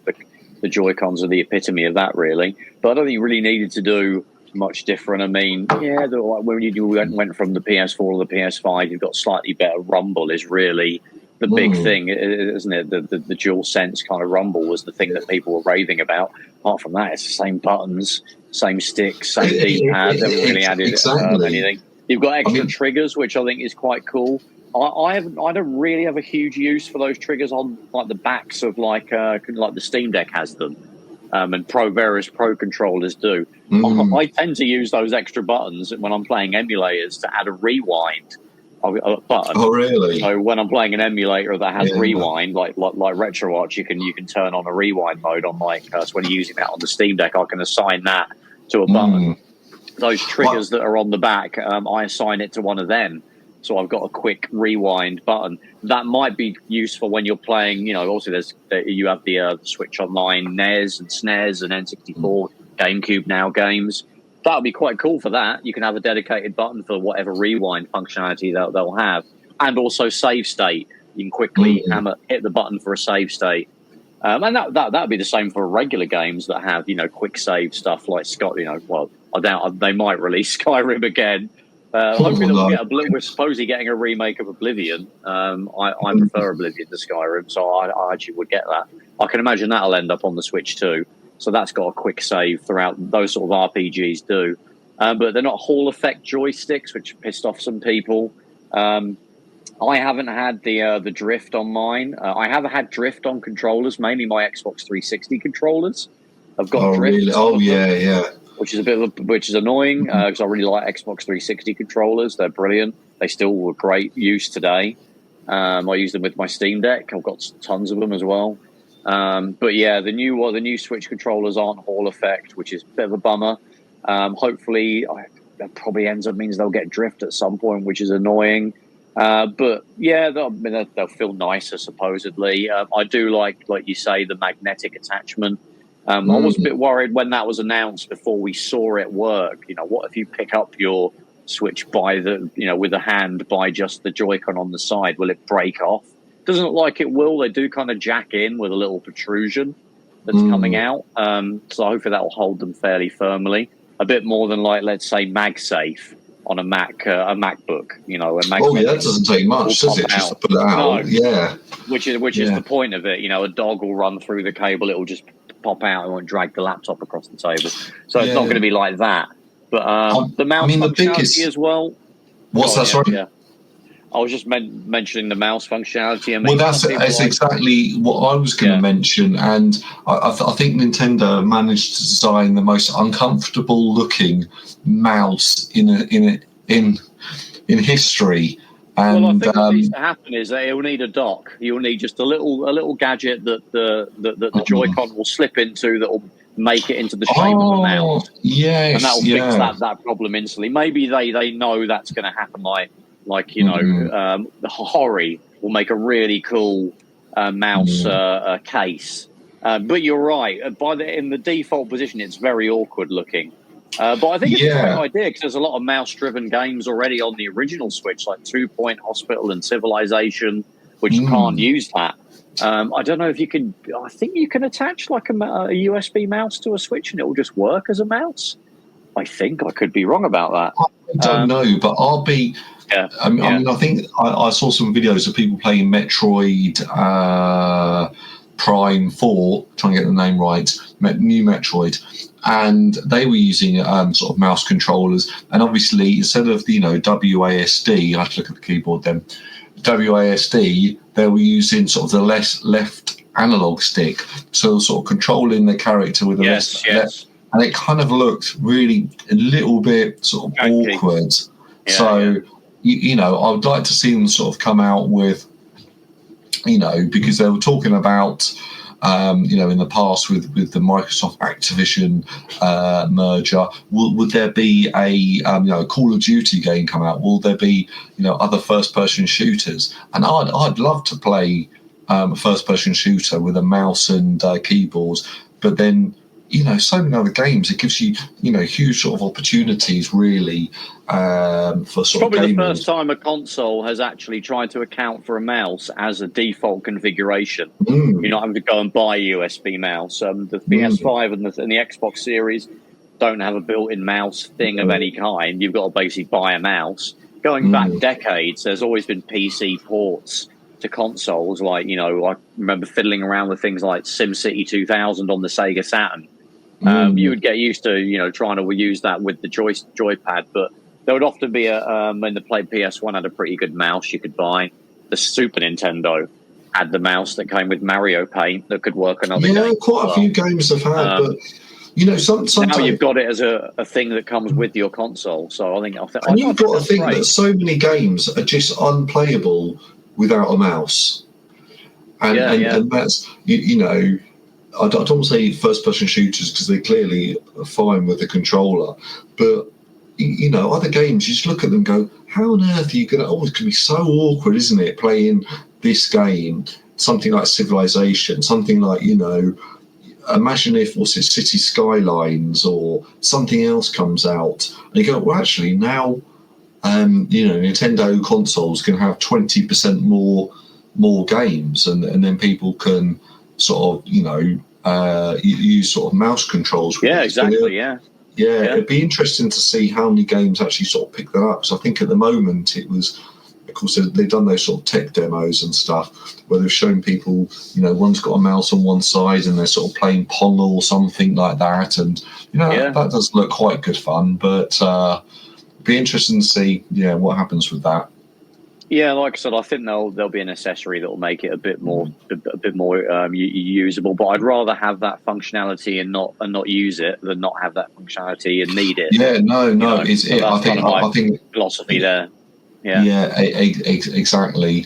the Joy-Cons are the epitome of that, really. But I don't think you really needed to do much different. I mean, when you went from the PS4 to the PS5, you've got slightly better rumble is really the big thing, isn't it? The DualSense kind of rumble was the thing that people were raving about. Apart from that, it's the same buttons, same sticks, same D-pad. They haven't really added anything. You've got extra triggers, which I think is quite cool. I don't really have a huge use for those triggers on the backs of like the Steam Deck has them, and various pro controllers do. I tend to use those extra buttons when I'm playing emulators to add a rewind button. Oh, really? So when I'm playing an emulator that has rewind, like RetroWatch, you can turn on a rewind mode on so when you're using that on the Steam Deck, I can assign that to a button. Those triggers that are on the back, I assign it to one of them. So I've got a quick rewind button. That might be useful when you're playing, also you have the Switch Online NES and SNES and N64, GameCube now games. That would be quite cool for that. You can have a dedicated button for whatever rewind functionality they'll have. And also save state. You can quickly hit the button for a save state. And that would be the same for regular games that have, quick save stuff like Scott, I doubt they might release Skyrim again. Hopefully we're supposedly getting a remake of Oblivion. I prefer Oblivion to Skyrim, so I actually would get that. I can imagine that'll end up on the Switch too. So that's got a quick save throughout. Those sort of RPGs do. But they're not Hall effect joysticks, which pissed off some people. I haven't had the drift on mine. I have had drift on controllers, mainly my Xbox 360 controllers. I've got drift. Really? Oh, yeah. Which is annoying because I really like Xbox 360 controllers. They're brilliant. They still were great use today. I use them with my Steam Deck. I've got tons of them as well. But yeah, the new Switch controllers aren't Hall effect, which is a bit of a bummer. Hopefully, that probably means they'll get drift at some point, which is annoying. But yeah, they'll feel nicer supposedly. I do like you say, the magnetic attachment. I was a bit worried when that was announced before we saw it work. What if you pick up your Switch with the hand by just the Joy-Con on the side? Will it break off? Doesn't look like it will. They do kind of jack in with a little protrusion that's coming out. So hopefully that will hold them fairly firmly. A bit more than let's say MagSafe on a MacBook. That doesn't take much, does it? Just to put it out. No. Yeah. Which is the point of it. A dog will run through the cable. It will just pop out and won't drag the laptop across the table. So it's not going to be like that. But the mouse functionality as well. What's that? Sorry. Yeah. I was just mentioning the mouse functionality. Well, that's exactly what I was going to mention, and I think Nintendo managed to design the most uncomfortable-looking mouse in history. And, I think what needs to happen is that you'll need a dock. You'll need just a little gadget that the Joy-Con will slip into that will make it into the shape of a mouse. Yes, and that will fix that problem instantly. Maybe they know that's going to happen. Hori will make a really cool mouse case. But you're right. In the default position, it's very awkward looking. But I think it's a great idea because there's a lot of mouse-driven games already on the original Switch, like 2 Point Hospital and Civilization, which can't use that. I don't know if you can. I think you can attach a USB mouse to a Switch and it will just work as a mouse. I think I could be wrong about that. I don't know, but I'll be. Yeah. I mean, I think I saw some videos of people playing Metroid Prime 4, trying to get the name right, new Metroid, and they were using sort of mouse controllers. And obviously, instead of WASD, I have to look at the keyboard then, WASD, they were using sort of the left analog stick, so sort of controlling the character with the left. And it kind of looked really a little bit sort of awkward. I would like to see them sort of come out with, because they were talking about, in the past with the Microsoft Activision merger, would there be a Call of Duty game come out? Will there be other first-person shooters? And I'd love to play a first-person shooter with a mouse and keyboard, but then. So many other games. It gives you, huge sort of opportunities, really, for sort of probably the first time a console has actually tried to account for a mouse as a default configuration. You're not having to go and buy a USB mouse. The PS5 and the Xbox Series don't have a built-in mouse thing of any kind. You've got to basically buy a mouse. Going back decades, there's always been PC ports to consoles. I remember fiddling around with things like SimCity 2000 on the Sega Saturn. You would get used to, trying to use that with the joypad, but there would often be when the PS1 had a pretty good mouse you could buy. The Super Nintendo had the mouse that came with Mario Paint that could work on other games. Yeah, quite a few games have had, but sometimes now you've got it as a thing that comes with your console. So I think you've got to think that so many games are just unplayable without a mouse, and that's I don't want to say first-person shooters because they're clearly fine with the controller, but other games you just look at them and go, how on earth are you going to? Oh, it can be so awkward, isn't it? Playing this game, something like Civilization, something like imagine if City Skylines or something else comes out, and you go, well, actually now, Nintendo consoles can have 20% more games, and then people can sort of use sort of mouse controls. Exactly. It'd be interesting to see how many games actually sort of pick that up. So I think at the moment it was of course, they've done those sort of tech demos and stuff where they've shown people, one's got a mouse on one side and they're sort of playing Pong or something like that. And, that does look quite good fun, but be interesting to see, what happens with that. Yeah, like I said, I think there'll be an accessory that will make it a bit more usable. But I'd rather have that functionality and not use it than not have that functionality and need it. Yeah, no, I think philosophy there. Yeah, exactly.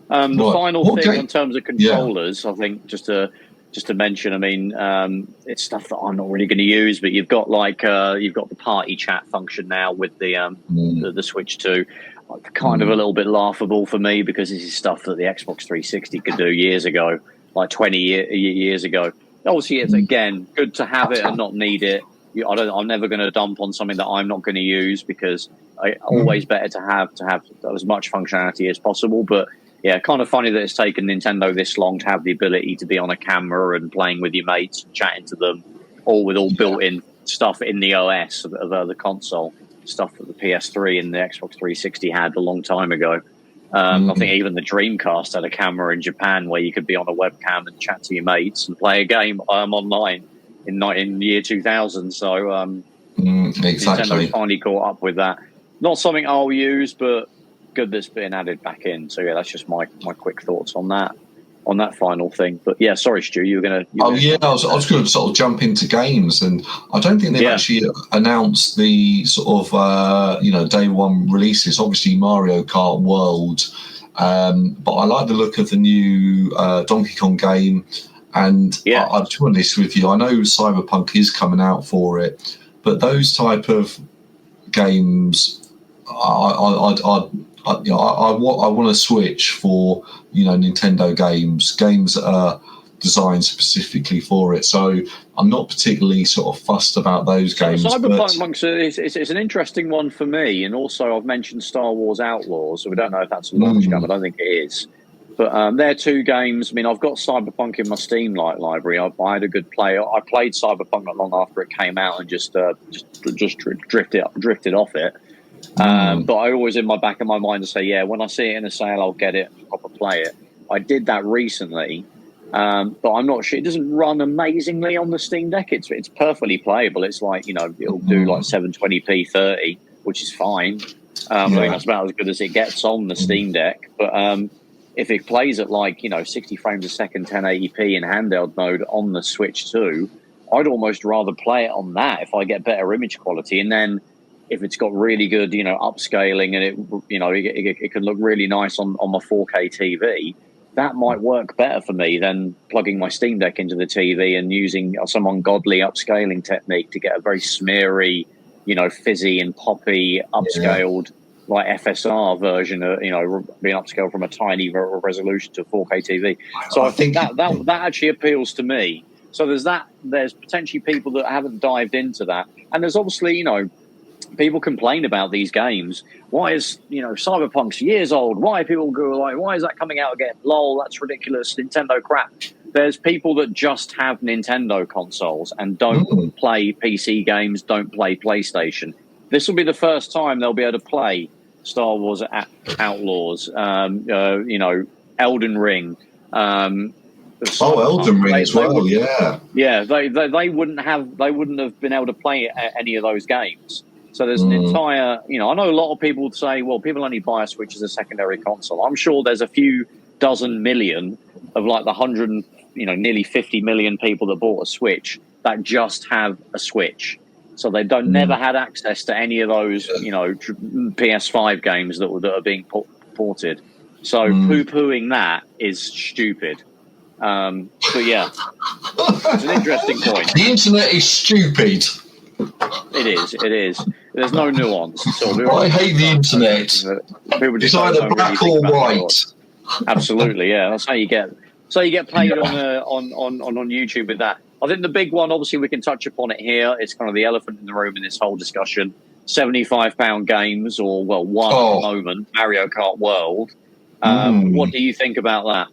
The final thing in terms of controllers, I think just to mention, I mean, it's stuff that I'm not really going to use, but you've got the party chat function now with the Switch 2. Kind of a little bit laughable for me because this is stuff that the Xbox 360 could do years ago, like 20 years ago. Obviously, it's again good to have it and not need it. I'm never going to dump on something that I'm not going to use because always better to have as much functionality as possible. But yeah, kind of funny that it's taken Nintendo this long to have the ability to be on a camera and playing with your mates and chatting to them, all with built-in stuff in the OS of the console. Stuff that the PS3 and the Xbox 360 had a long time ago. I think even the Dreamcast had a camera in Japan where you could be on a webcam and chat to your mates and play a game online in year 2000. So exactly. Nintendo finally caught up with that. Not something I'll use, but good that's being added back in. So yeah, that's just my quick thoughts on that final thing. But yeah, sorry, Stu, you were going to... I was going to sort of jump into games, and I don't think they've actually announced the sort of, day one releases. Obviously, Mario Kart World, but I like the look of the new Donkey Kong game, and I'll be honest with you, I know Cyberpunk is coming out for it, but those type of games, I want to switch for Nintendo games that are designed specifically for it. So I'm not particularly sort of fussed about those games. Cyberpunk it's an interesting one for me, and also I've mentioned Star Wars Outlaws, so we don't know if that's a launch game. I don't think it is. But they're two games. I mean, I've got Cyberpunk in my Steam library. I had a good play. I played Cyberpunk not long after it came out and just drifted off it. But I always in my back of my mind to say, when I see it in a sale, I'll get it and proper play it. I did that recently, but I'm not sure. It doesn't run amazingly on the Steam Deck. It's perfectly playable. It's like, it'll do like 720p 30, which is fine. I think that's about as good as it gets on the Steam Deck. But if it plays at like, 60 frames a second, 1080p in handheld mode on the Switch 2, I'd almost rather play it on that if I get better image quality. And then if it's got really good, upscaling and it can look really nice on my 4K TV, that might work better for me than plugging my Steam Deck into the TV and using some ungodly upscaling technique to get a very smeary, fizzy and poppy upscaled like FSR version of, being upscaled from a tiny resolution to a 4K TV. So I think that actually appeals to me. So there's potentially people that haven't dived into that. And there's obviously, people complain about these games. Why is, Cyberpunk's years old? Why people go like, why is that coming out again? Lol, that's ridiculous. Nintendo crap. There's people that just have Nintendo consoles and don't play PC games, don't play PlayStation. This will be the first time they'll be able to play Star Wars Outlaws, Elden Ring. Elden Ring as well, Yeah, they wouldn't have been able to play any of those games. So there's an entire, I know a lot of people would say, well, people only buy a Switch as a secondary console. I'm sure there's a few dozen million of like the 100, nearly 50 million people that bought a Switch that just have a Switch. So they never had access to any of those, PS5 games that are being ported. So poo-pooing that is stupid. But yeah, it's an interesting point. The internet is stupid. It is. There's no nuance. I hate the internet. It's either black or white. Absolutely, yeah. That's how you get. So you get paid on YouTube with that. I think the big one, obviously, we can touch upon it here. It's kind of the elephant in the room in this whole discussion. £75 games, or one at the moment, Mario Kart World. What do you think about that?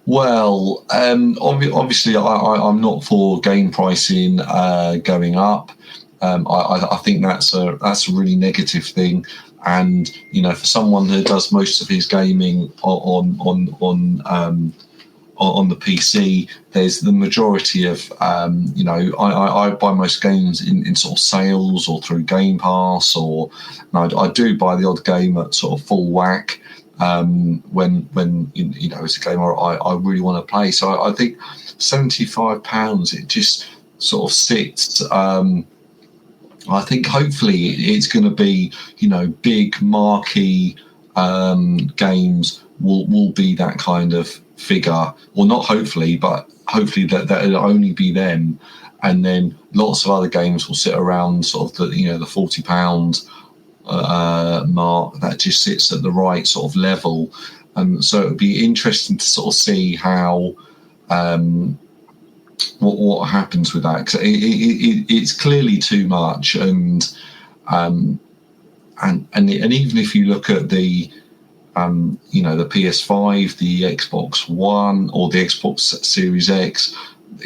Well, obviously, I'm not for game pricing going up. I think that's a really negative thing. And for someone who does most of his gaming on the PC, there's the majority of I buy most games in sort of sales or through Game Pass, or I do buy the odd game at sort of full whack when it's a game I really want to play. So I think £75, it just sort of sits. I think hopefully it's going to be big marquee games will be that kind of figure, or not hopefully, but hopefully that it'll only be them, and then lots of other games will sit around sort of the the £40 mark that just sits at the right sort of level. And so it'll be interesting to sort of see how what happens with that, because it's clearly too much, and even if you look at the the PS5, the Xbox One, or the Xbox Series X,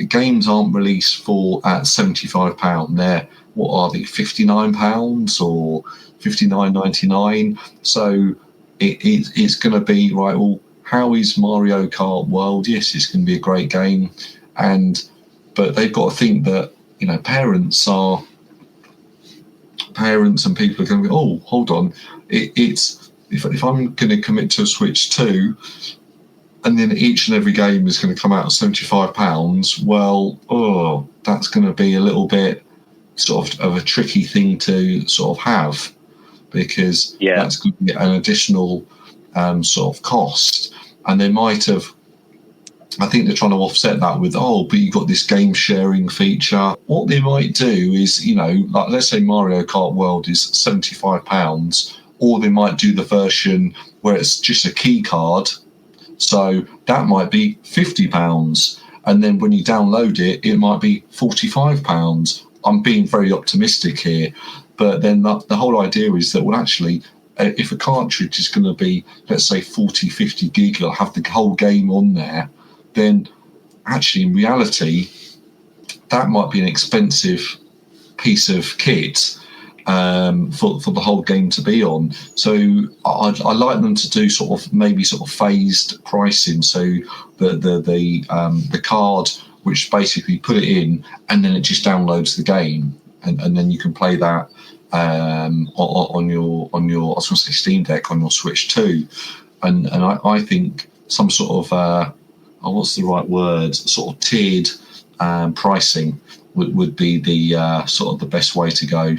games aren't released for at £75. They're, what are they, £59 or £59.99? So it's going to be right. Well, how is Mario Kart World? Yes, it's going to be a great game, but they've got to think that parents and people are going to go, oh, hold on, it's. If I'm going to commit to a Switch 2, and then each and every game is going to come out at £75, well, that's going to be a little bit sort of a tricky thing to sort of have, because that's going to be an additional sort of cost. And they might have, I think they're trying to offset that with, but you've got this game sharing feature. What they might do is, like let's say Mario Kart World is £75, or they might do the version where it's just a key card. So that might be £50. And then when you download it, it might be £45. I'm being very optimistic here. But then the whole idea is that, well, actually, if a cartridge is going to be, let's say, 40, 50 gig, it'll have the whole game on there, then actually, in reality, that might be an expensive piece of kit for the whole game to be on. So I like them to do sort of phased pricing. So the card, which basically put it in, and then it just downloads the game, and then you can play that on your I was going to say Steam Deck, on your Switch 2, and I think some sort of what's the right word, sort of tiered pricing would be the sort of the best way to go.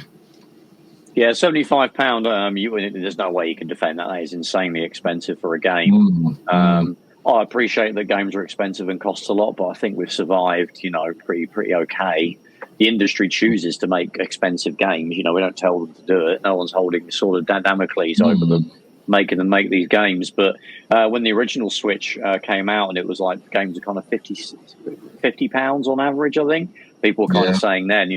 Yeah, £75. There's no way you can defend that. That is insanely expensive for a game. I appreciate that games are expensive and cost a lot, but I think we've survived, pretty okay. The industry chooses to make expensive games. We don't tell them to do it. No one's holding sort of Damocles over them, making them make these games. But when the original Switch came out, and it was like games are kind of £50 on average, I think people were kind of saying then,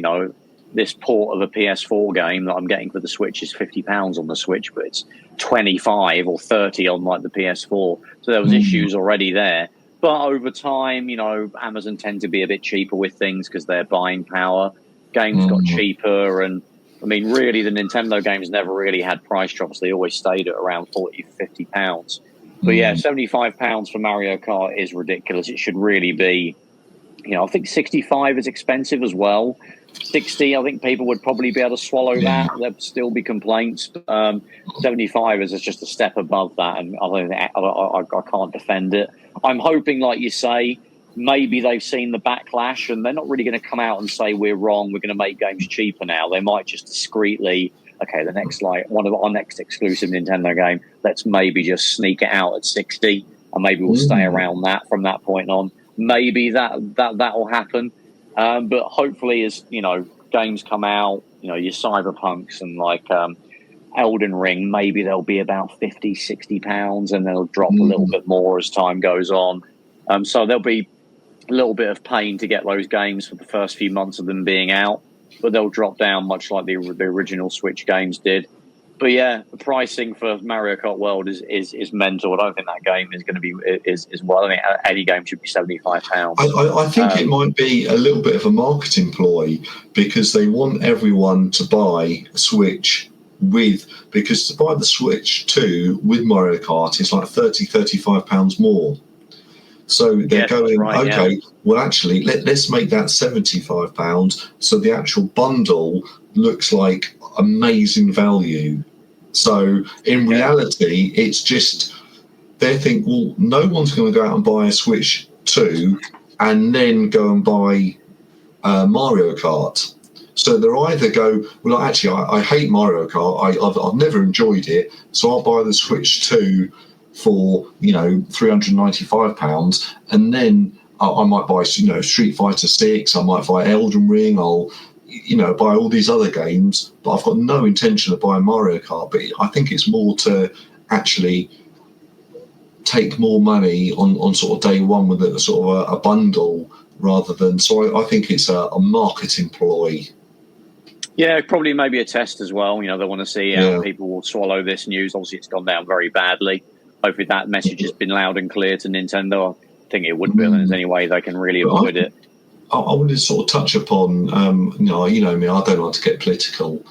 this port of a PS4 game that I'm getting for the Switch is £50 on the Switch, but it's 25 or 30 on like the PS4. So there was issues already there. But over time, Amazon tend to be a bit cheaper with things because their buying power. Games got cheaper, and I mean, really, the Nintendo games never really had price drops. They always stayed at around £40, £50. But yeah, £75 for Mario Kart is ridiculous. It should really be, I think 65 is expensive as well. 60, I think people would probably be able to swallow that. There'd still be complaints. 75 is just a step above that, and I can't defend it. I'm hoping, like you say, maybe they've seen the backlash, and they're not really going to come out and say we're wrong, we're going to make games cheaper now. They might just discreetly, okay, the next one of our next exclusive Nintendo game, let's maybe just sneak it out at 60, and maybe we'll stay around that from that point on. Maybe that will happen. But hopefully, as games come out, your Cyberpunks and like Elden Ring, maybe they'll be about £50, £60, and they'll drop a little bit more as time goes on. So there'll be a little bit of pain to get those games for the first few months of them being out, but they'll drop down much like the original Switch games did. But yeah, the pricing for Mario Kart World is mental. I don't think that game is going to be is well. I think any game should be £75. I think it might be a little bit of a marketing ploy, because they want everyone to buy a Switch because to buy the Switch 2 with Mario Kart is like £35 more. So they're going, right, okay, well, actually, let's make that £75. So the actual bundle looks like amazing value. So in reality, it's just, they think, well, no one's going to go out and buy a Switch 2 and then go and buy Mario Kart. So they're either go, well, actually, I hate Mario Kart. I've never enjoyed it. So I'll buy the Switch 2 for, £395, and then I might buy, Street Fighter 6, I might buy Elden Ring, I'll, buy all these other games, but I've got no intention of buying Mario Kart. But I think it's more to actually take more money on sort of day one with a sort of a bundle rather than, so I think it's a marketing ploy. Yeah, probably maybe a test as well. They want to see how people will swallow this news. Obviously, it's gone down very badly. Hopefully that message has been loud and clear to Nintendo. I think it would be. There's any way they can really avoid it. I wanted to sort of touch upon, you know me, I don't like to get political,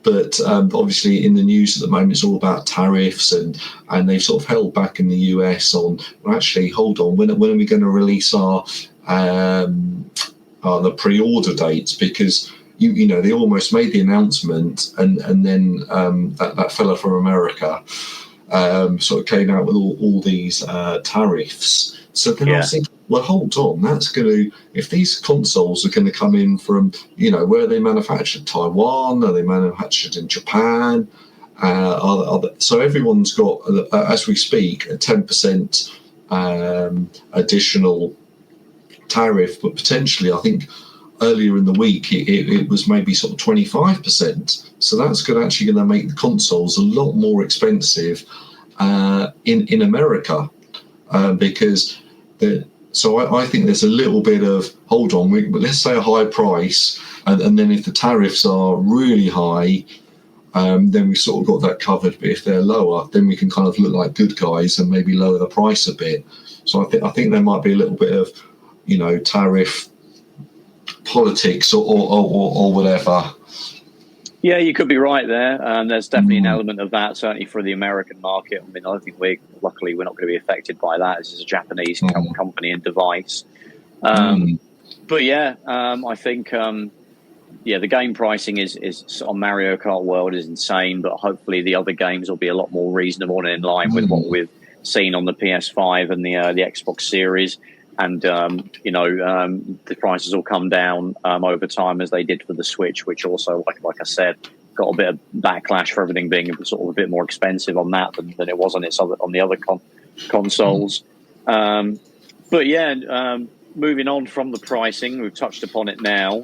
but obviously in the news at the moment, it's all about tariffs, and they've sort of held back in the US on, well, actually, hold on, when are we going to release our the pre-order dates? Because they almost made the announcement, and then that fella from America sort of came out with all these tariffs. So then I was thinking, well, hold on, that's going to, if these consoles are going to come in from, where are they manufactured? Taiwan? Are they manufactured in Japan? So everyone's got, as we speak, a 10% additional tariff, but potentially, I think earlier in the week it was maybe sort of 25%. So that's actually going to make the consoles a lot more expensive in America, because I think there's a little bit of, hold on, let's say a high price, and then if the tariffs are really high, then we sort of got that covered. But if they're lower, then we can kind of look like good guys and maybe lower the price a bit. So I think there might be a little bit of, tariff politics or whatever. Yeah, you could be right there. There's definitely an element of that, certainly for the American market. I mean, I think luckily we're not going to be affected by that. This is a Japanese company and device. But yeah, I think the game pricing is on Mario Kart World is insane, but hopefully the other games will be a lot more reasonable and in line with what we've seen on the PS5 and the Xbox Series. And, the prices will come down over time as they did for the Switch, which also, like I said, got a bit of backlash for everything being sort of a bit more expensive on that than it was on the other consoles. But yeah, moving on from the pricing, we've touched upon it now.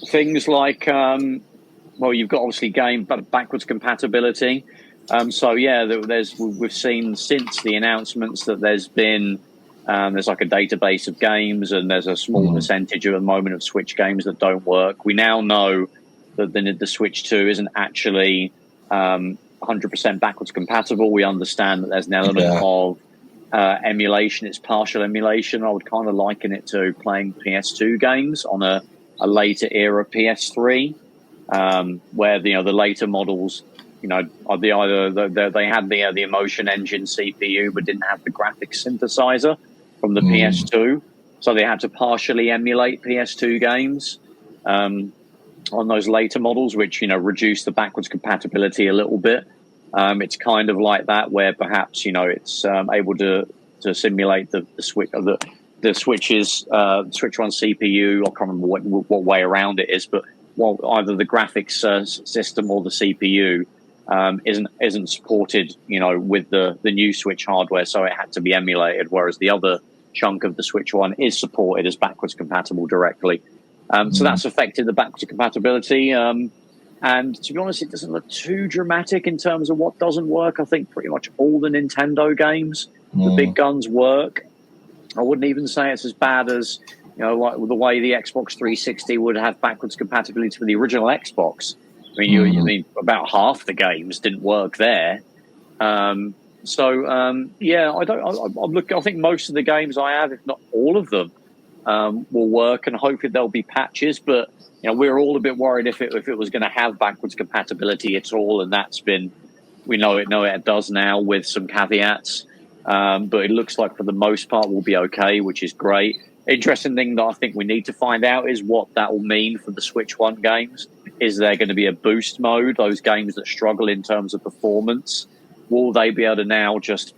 Things like, you've got obviously game backwards compatibility. We've seen since the announcements that there's been there's like a database of games, and there's a small percentage at the moment of Switch games that don't work. We now know that the Switch 2 isn't actually 100% backwards compatible. We understand that there's an element of emulation. It's partial emulation. I would kind of liken it to playing PS2 games on a later era PS3, where the later models, they had the Emotion Engine CPU but didn't have the graphics synthesizer from the PS2, so they had to partially emulate PS2 games on those later models, which reduced the backwards compatibility a little bit. It's kind of like that, where perhaps it's able to simulate the Switch, the Switch's Switch One CPU. I can't remember what way around it is, but either the graphics system or the CPU isn't supported, with the new Switch hardware, so it had to be emulated, whereas the other chunk of the Switch One is supported as backwards compatible directly. So that's affected the backwards compatibility. And to be honest, it doesn't look too dramatic in terms of what doesn't work. I think pretty much all the Nintendo games, the big guns, work. I wouldn't even say it's as bad as, like the way the Xbox 360 would have backwards compatibility for the original Xbox. I mean, you mean about half the games didn't work there. I think most of the games I have, if not all of them, will work, and hopefully there'll be patches. But we're all a bit worried if it was going to have backwards compatibility at all, and we know it does now with some caveats. But it looks like for the most part we'll be okay, which is great. Interesting thing that I think we need to find out is what that will mean for the Switch 1 games. Is there going to be a boost mode? Those games that struggle in terms of performance, will they be able to now just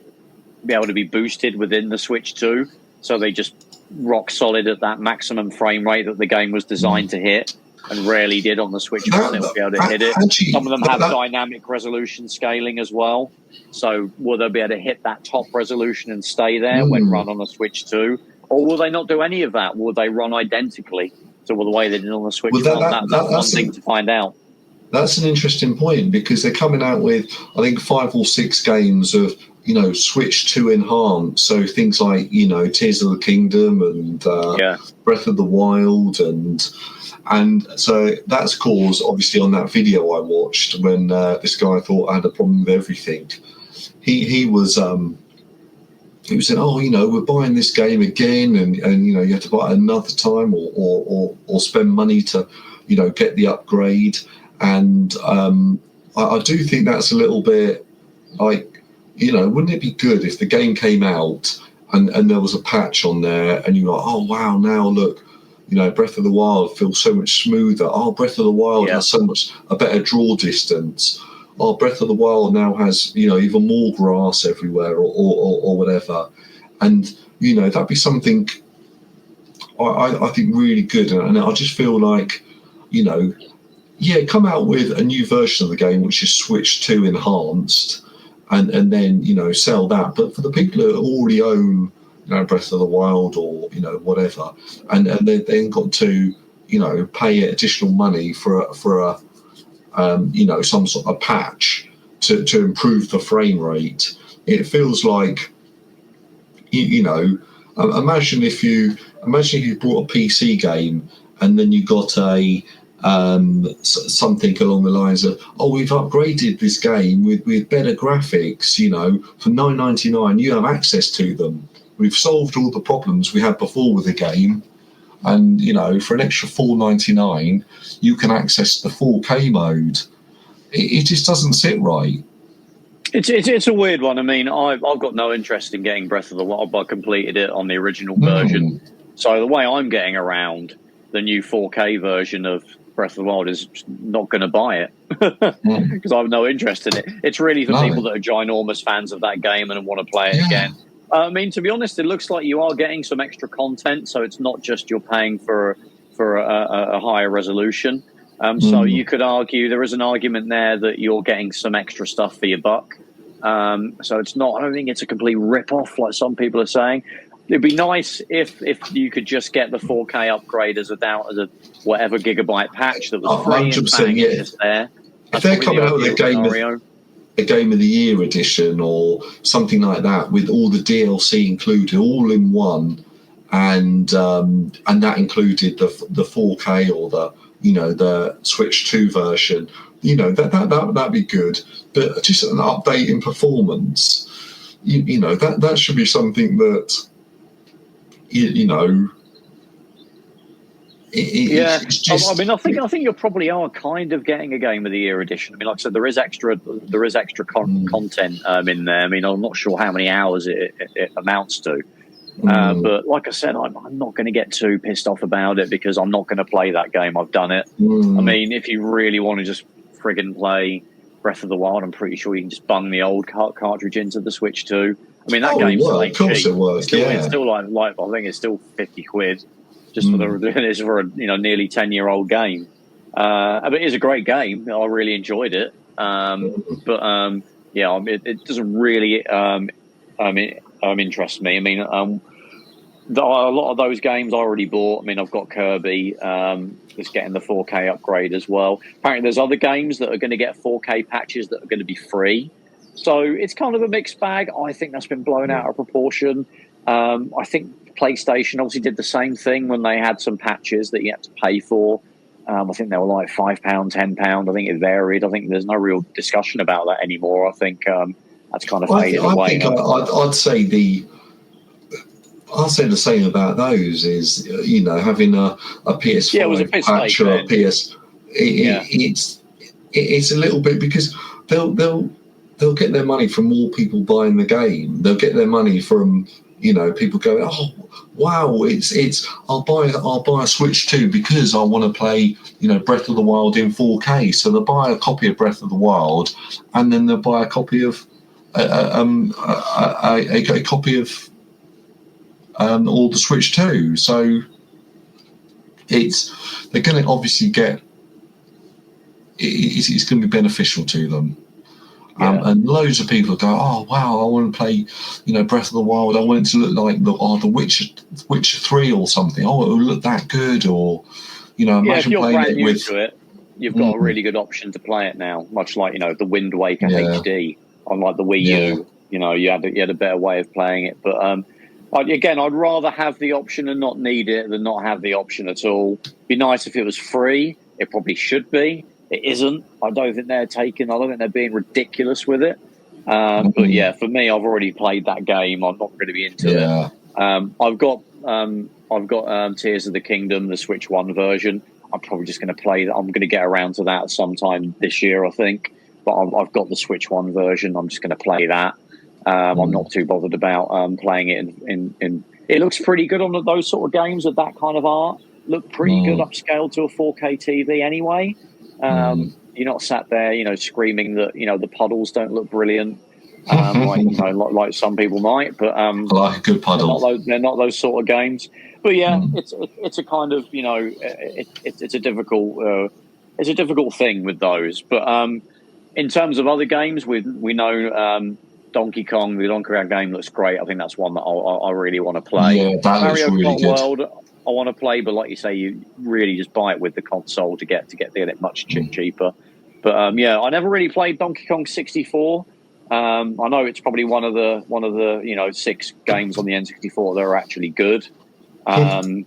be able to be boosted within the Switch 2? So they just rock solid at that maximum frame rate that the game was designed to hit and rarely did on the Switch 1. They'll be able to hit it. Some of them have dynamic resolution scaling as well. So will they be able to hit that top resolution and stay there when run on the Switch 2? Or will they not do any of that? Will they run identically to the way they did on the Switch 1? That's one thing to find out. That's an interesting point, because they're coming out with, I think, 5 or 6 games of, Switch 2 enhanced. So things like, Tears of the Kingdom and Breath of the Wild. And so that's caused, obviously, on that video I watched when this guy thought I had a problem with everything. He was saying, we're buying this game again, and you have to buy it another time or spend money to, get the upgrade. And I do think that's a little bit like, wouldn't it be good if the game came out and there was a patch on there and you're like, oh, wow, now look, Breath of the Wild feels so much smoother. Oh, Breath of the Wild has so much a better draw distance. Oh, Breath of the Wild now has, even more grass everywhere or whatever. And, that'd be something I think really good. And I just feel like, come out with a new version of the game, which is Switch 2 enhanced, and then, sell that. But for the people that already own, Breath of the Wild or, whatever, and they then got to, pay additional money for a some sort of patch to improve the frame rate. It feels like, imagine if you bought a PC game and then you got a something along the lines of, we've upgraded this game with better graphics, for $9.99 you have access to them. We've solved all the problems we had before with the game, and for an extra $4.99 you can access the 4K mode. It just doesn't sit right. It's a weird one. I mean, I've got no interest in getting Breath of the Wild. I completed it on the original version. So the way I'm getting around the new 4K version of Breath of the Wild is not going to buy it because I have no interest in it. It's really for people that are ginormous fans of that game and want to play it again. I mean, to be honest, it looks like you are getting some extra content, so it's not just you're paying for a higher resolution. So you could argue, there is an argument there that you're getting some extra stuff for your buck. So it's not, I don't think it's a complete rip-off like some people are saying. It'd be nice if you could just get the 4K upgrade as a whatever gigabyte patch that was free 100%, and it's just there. If they're coming out with a Game of the Year edition or something like that with all the DLC included, all in one, and that included the 4K or the Switch 2 version, that'd be good. But just an update in performance, that should be something that it's just, I mean, I think you probably are kind of getting a Game of the Year edition. I mean, like I said, there is extra content in there. I mean, I'm not sure how many hours it amounts to. But like I said, I'm not going to get too pissed off about it because I'm not going to play that game. I've done it. I mean, if you really want to just friggin' play Breath of the Wild, I'm pretty sure you can just bung the old cartridge into the Switch 2. I mean, that game's still ain't cheap. It's still like I think it's still 50 quid just for a nearly 10-year-old game. But it is a great game. I really enjoyed it. It doesn't really interest me. I mean, a lot of those games I already bought. I mean, I've got Kirby. It's getting the 4K upgrade as well. Apparently, there's other games that are going to get 4K patches that are going to be free. So it's kind of a mixed bag. I think that's been blown out of proportion. I think PlayStation obviously did the same thing when they had some patches that you had to pay for. I think they were like £5, £10. I think it varied. I think there's no real discussion about that anymore. I think that's kind of faded away. I'd say the I'll say the same about those. Is having a PS5 it was a piss patch take or a then. PS. It's a little bit because they'll get their money from more people buying the game. They'll get their money from people going, oh wow, it's I'll buy a Switch 2 because I want to play Breath of the Wild in 4K. So they'll buy a copy of Breath of the Wild, and then they'll buy a copy of a copy of all the Switch 2. So they're going to obviously get. It's going to be beneficial to them. And loads of people go, oh wow, I want to play, Breath of the Wild. I want it to look like the Witcher 3 or something. Oh, it will look that good, or imagine if you're playing brand it new with. to it, you've got a really good option to play it now. Much like the Wind Waker HD on like the Wii U. You had a better way of playing it. But I'd rather have the option and not need it than not have the option at all. Be nice if it was free. It probably should be. It isn't. I don't think they're being ridiculous with it. But yeah, for me, I've already played that game. I'm not going to be into it. I've got Tears of the Kingdom, the Switch 1 version. I'm probably just going to play that. I'm going to get around to that sometime this year, I think. But I've got the Switch 1 version. I'm just going to play that. I'm not too bothered about playing it in. It looks pretty good on those sort of games with that kind of art. Look pretty good upscaled to a 4K TV anyway. You're not sat there, screaming that the puddles don't look brilliant, like some people might. But I like a good puddle. They're not those sort of games. But yeah, it's a kind of it's a difficult thing with those. But in terms of other games, we know Donkey Kong, the Donkey Kong game looks great. I think that's one that I really want to play. Yeah, that looks really Mario Kart good. World, I want to play, but like you say, you really just buy it with the console to get it much cheaper. But I never really played Donkey Kong 64. I know it's probably one of the 6 games on the N64 that are actually good. Along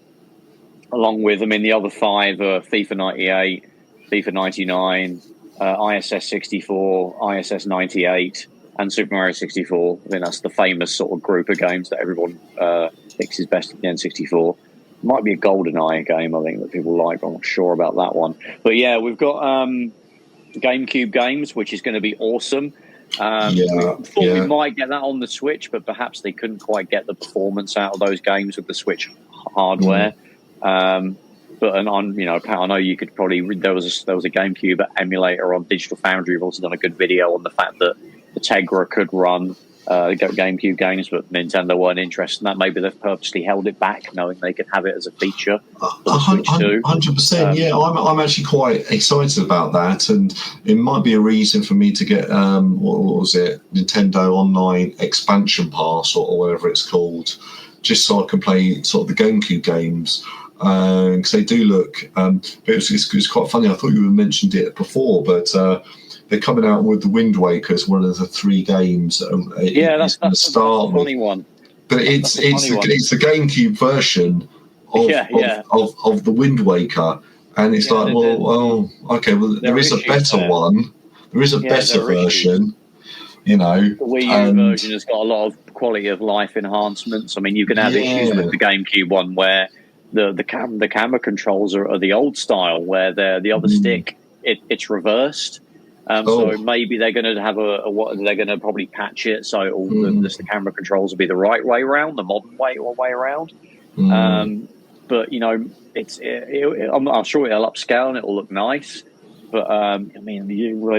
with, the other 5 are FIFA 98, FIFA 99, ISS 64, ISS 98, and Super Mario 64. I think that's the famous sort of group of games that everyone thinks is best at the N64. Might be a GoldenEye game, I think, that people like. I'm not sure about that one. But yeah, we've got GameCube games, which is going to be awesome. We thought we might get that on the Switch, but perhaps they couldn't quite get the performance out of those games with the Switch hardware. But I know you could probably. There was a GameCube emulator on Digital Foundry. We've also done a good video on the fact that the Tegra could run GameCube games, but Nintendo weren't interested in that. Maybe they've purposely held it back, knowing they could have it as a feature for the Switch 2. 100%. I'm actually quite excited about that, and it might be a reason for me to get what was it, Nintendo Online Expansion Pass or whatever it's called, just so I can play sort of the GameCube games. Because they do look, but it's quite funny. I thought you mentioned it before, but they're coming out with the Wind Waker as one of the 3 games. That's a funny one. But it's the GameCube version of the Wind Waker, and it's there is a better one. There is a better version. The Wii U version has got a lot of quality of life enhancements. You can have issues with the GameCube one where the camera controls are the old style, where the other stick it's reversed. So maybe they're going to have they're going to probably patch it so the camera controls will be the right way around, the modern way around. But I'm sure it'll upscale and it'll look nice. But they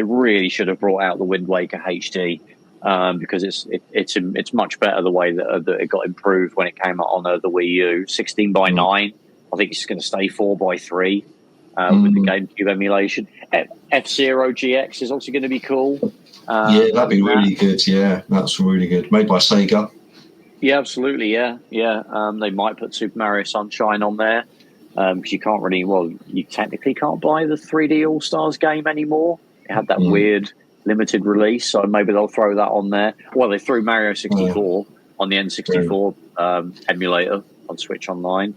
really should have brought out the Wind Waker HD because it's much better the way that it got improved when it came out on the Wii U. 16:9. I think it's going to stay 4:3. With the GameCube emulation. F-Zero GX is also going to be cool. That'd be really good. Yeah, that's really good. Made by Sega. Yeah, absolutely. Yeah. They might put Super Mario Sunshine on there because you technically can't buy the 3D All-Stars game anymore. It had that weird limited release, so maybe they'll throw that on there. Well, they threw Mario 64 on the N64 emulator on Switch Online.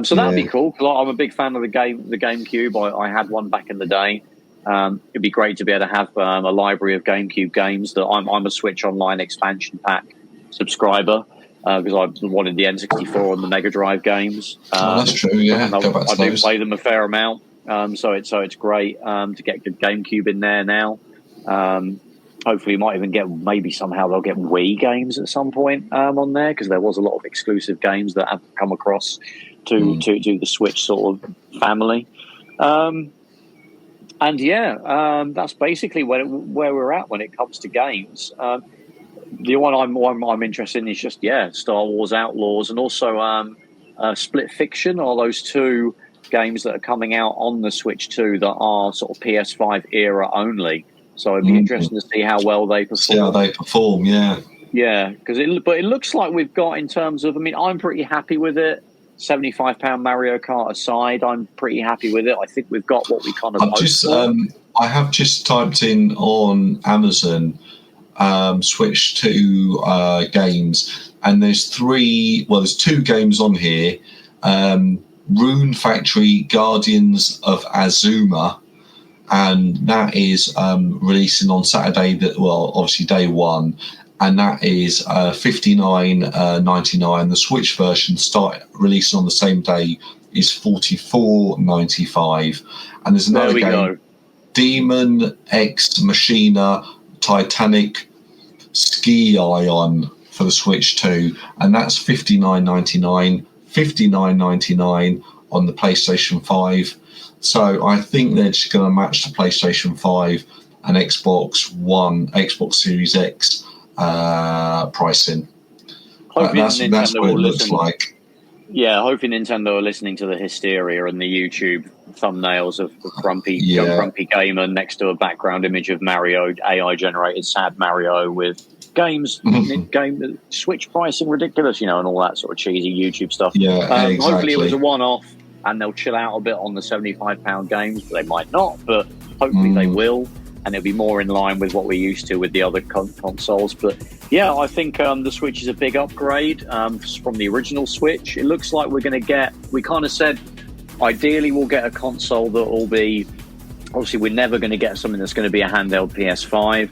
So that'd be cool because I'm a big fan of the GameCube. I had one back in the day. It'd be great to be able to have a library of GameCube games. That I'm a Switch Online expansion pack subscriber, because I wanted the N64 and the Mega Drive games. That's true. Yeah, I do play them a fair amount. So it's great to get the GameCube in there now. Hopefully, might even get somehow they'll get Wii games at some point on there, because there was a lot of exclusive games that have come across to the Switch sort of family. That's basically where we're at when it comes to games. The one I'm interested in is just Star Wars Outlaws, and also Split Fiction are those two games that are coming out on the Switch 2 that are sort of PS5 era only. So it'd be interesting to see how well they perform. See how they perform, yeah. Yeah, because it looks like we've got, in terms of, I mean, I'm pretty happy with it. £75 Mario Kart aside, I'm pretty happy with it. I think we've got what we kind of hoped for. I have just typed in on Amazon Switch 2 games, and there's two games on here. Rune Factory Guardians of Azuma, and that is releasing on Saturday, obviously day one, and that is $59.99. The Switch version start releasing on the same day is $44.95. And there's another game, Demon X Machina Titanic Ski Ion for the Switch 2, and that's $59.99, $59.99 on the PlayStation 5. So I think they're just going to match the PlayStation 5 and Xbox One, Xbox Series X pricing. That's what it looks like. Yeah, hoping Nintendo are listening to the hysteria and the YouTube thumbnails of the grumpy gamer next to a background image of Mario, AI-generated sad Mario with games, Switch pricing ridiculous, and all that sort of cheesy YouTube stuff. Yeah, exactly. Hopefully it was a one-off and they'll chill out a bit on the £75 games, but they might not, but hopefully they will, and it'll be more in line with what we're used to with the other consoles. But yeah, I think the Switch is a big upgrade from the original Switch. It looks like we kind of said ideally we'll get a console that will be, obviously we're never going to get something that's going to be a handheld PS5,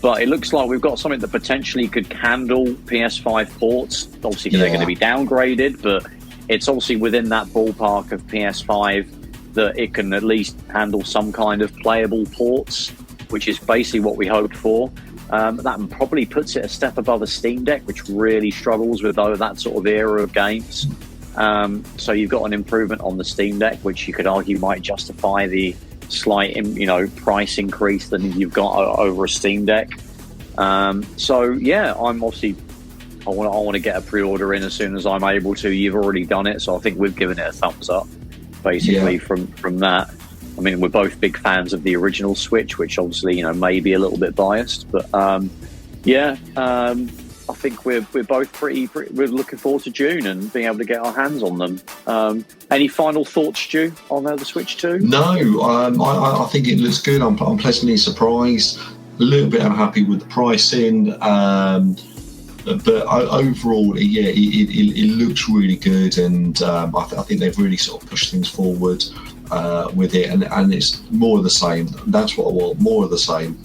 but it looks like we've got something that potentially could handle PS5 ports. Obviously they're going to be downgraded, but it's obviously within that ballpark of PS5 that it can at least handle some kind of playable ports, which is basically what we hoped for. That probably puts it a step above a Steam Deck, which really struggles with that sort of era of games. So you've got an improvement on the Steam Deck, which you could argue might justify the slight, price increase that you've got over a Steam Deck. So yeah, I'm obviously, I want to get a pre-order in as soon as I'm able to. You've already done it, so I think we've given it a thumbs up, basically, from that. I mean, we're both big fans of the original Switch, which obviously, may be a little bit biased, but I think we're both pretty we're looking forward to June and being able to get our hands on them. Any final thoughts, Stu, on the Switch 2? No, I think it looks good. I'm pleasantly surprised. A little bit unhappy with the pricing, but overall, it looks really good, and I think they've really sort of pushed things forward with it, and it's more of the same. That's what I want, more of the same.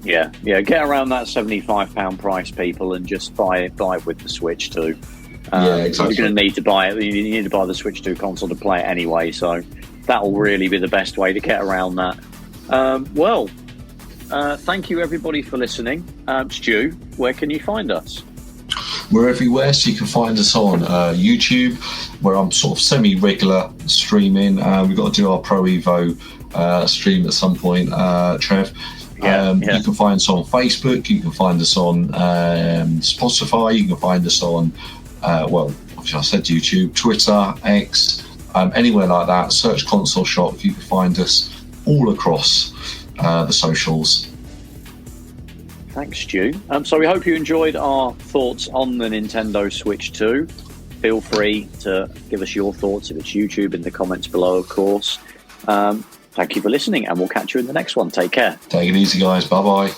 Yeah, get around that £75 price, people, and just buy it with the Switch 2. Exactly. You're going to need to buy it. You need to buy the Switch 2 console to play it anyway, so that will really be the best way to get around that. Thank you everybody for listening. Stu, where can you find us? We're everywhere, so you can find us on YouTube, where I'm sort of semi-regular streaming. We've got to do our Pro Evo stream at some point, Trev. You can find us on Facebook, you can find us on Spotify, you can find us on, obviously I said YouTube, Twitter, X, anywhere like that. Search Console Shock, you can find us all across the socials. Thanks, Stu. So we hope you enjoyed our thoughts on the Nintendo Switch 2. Feel free to give us your thoughts if it's YouTube in the comments below, of course. Thank you for listening, and we'll catch you in the next one. Take care. Take it easy, guys. Bye-bye.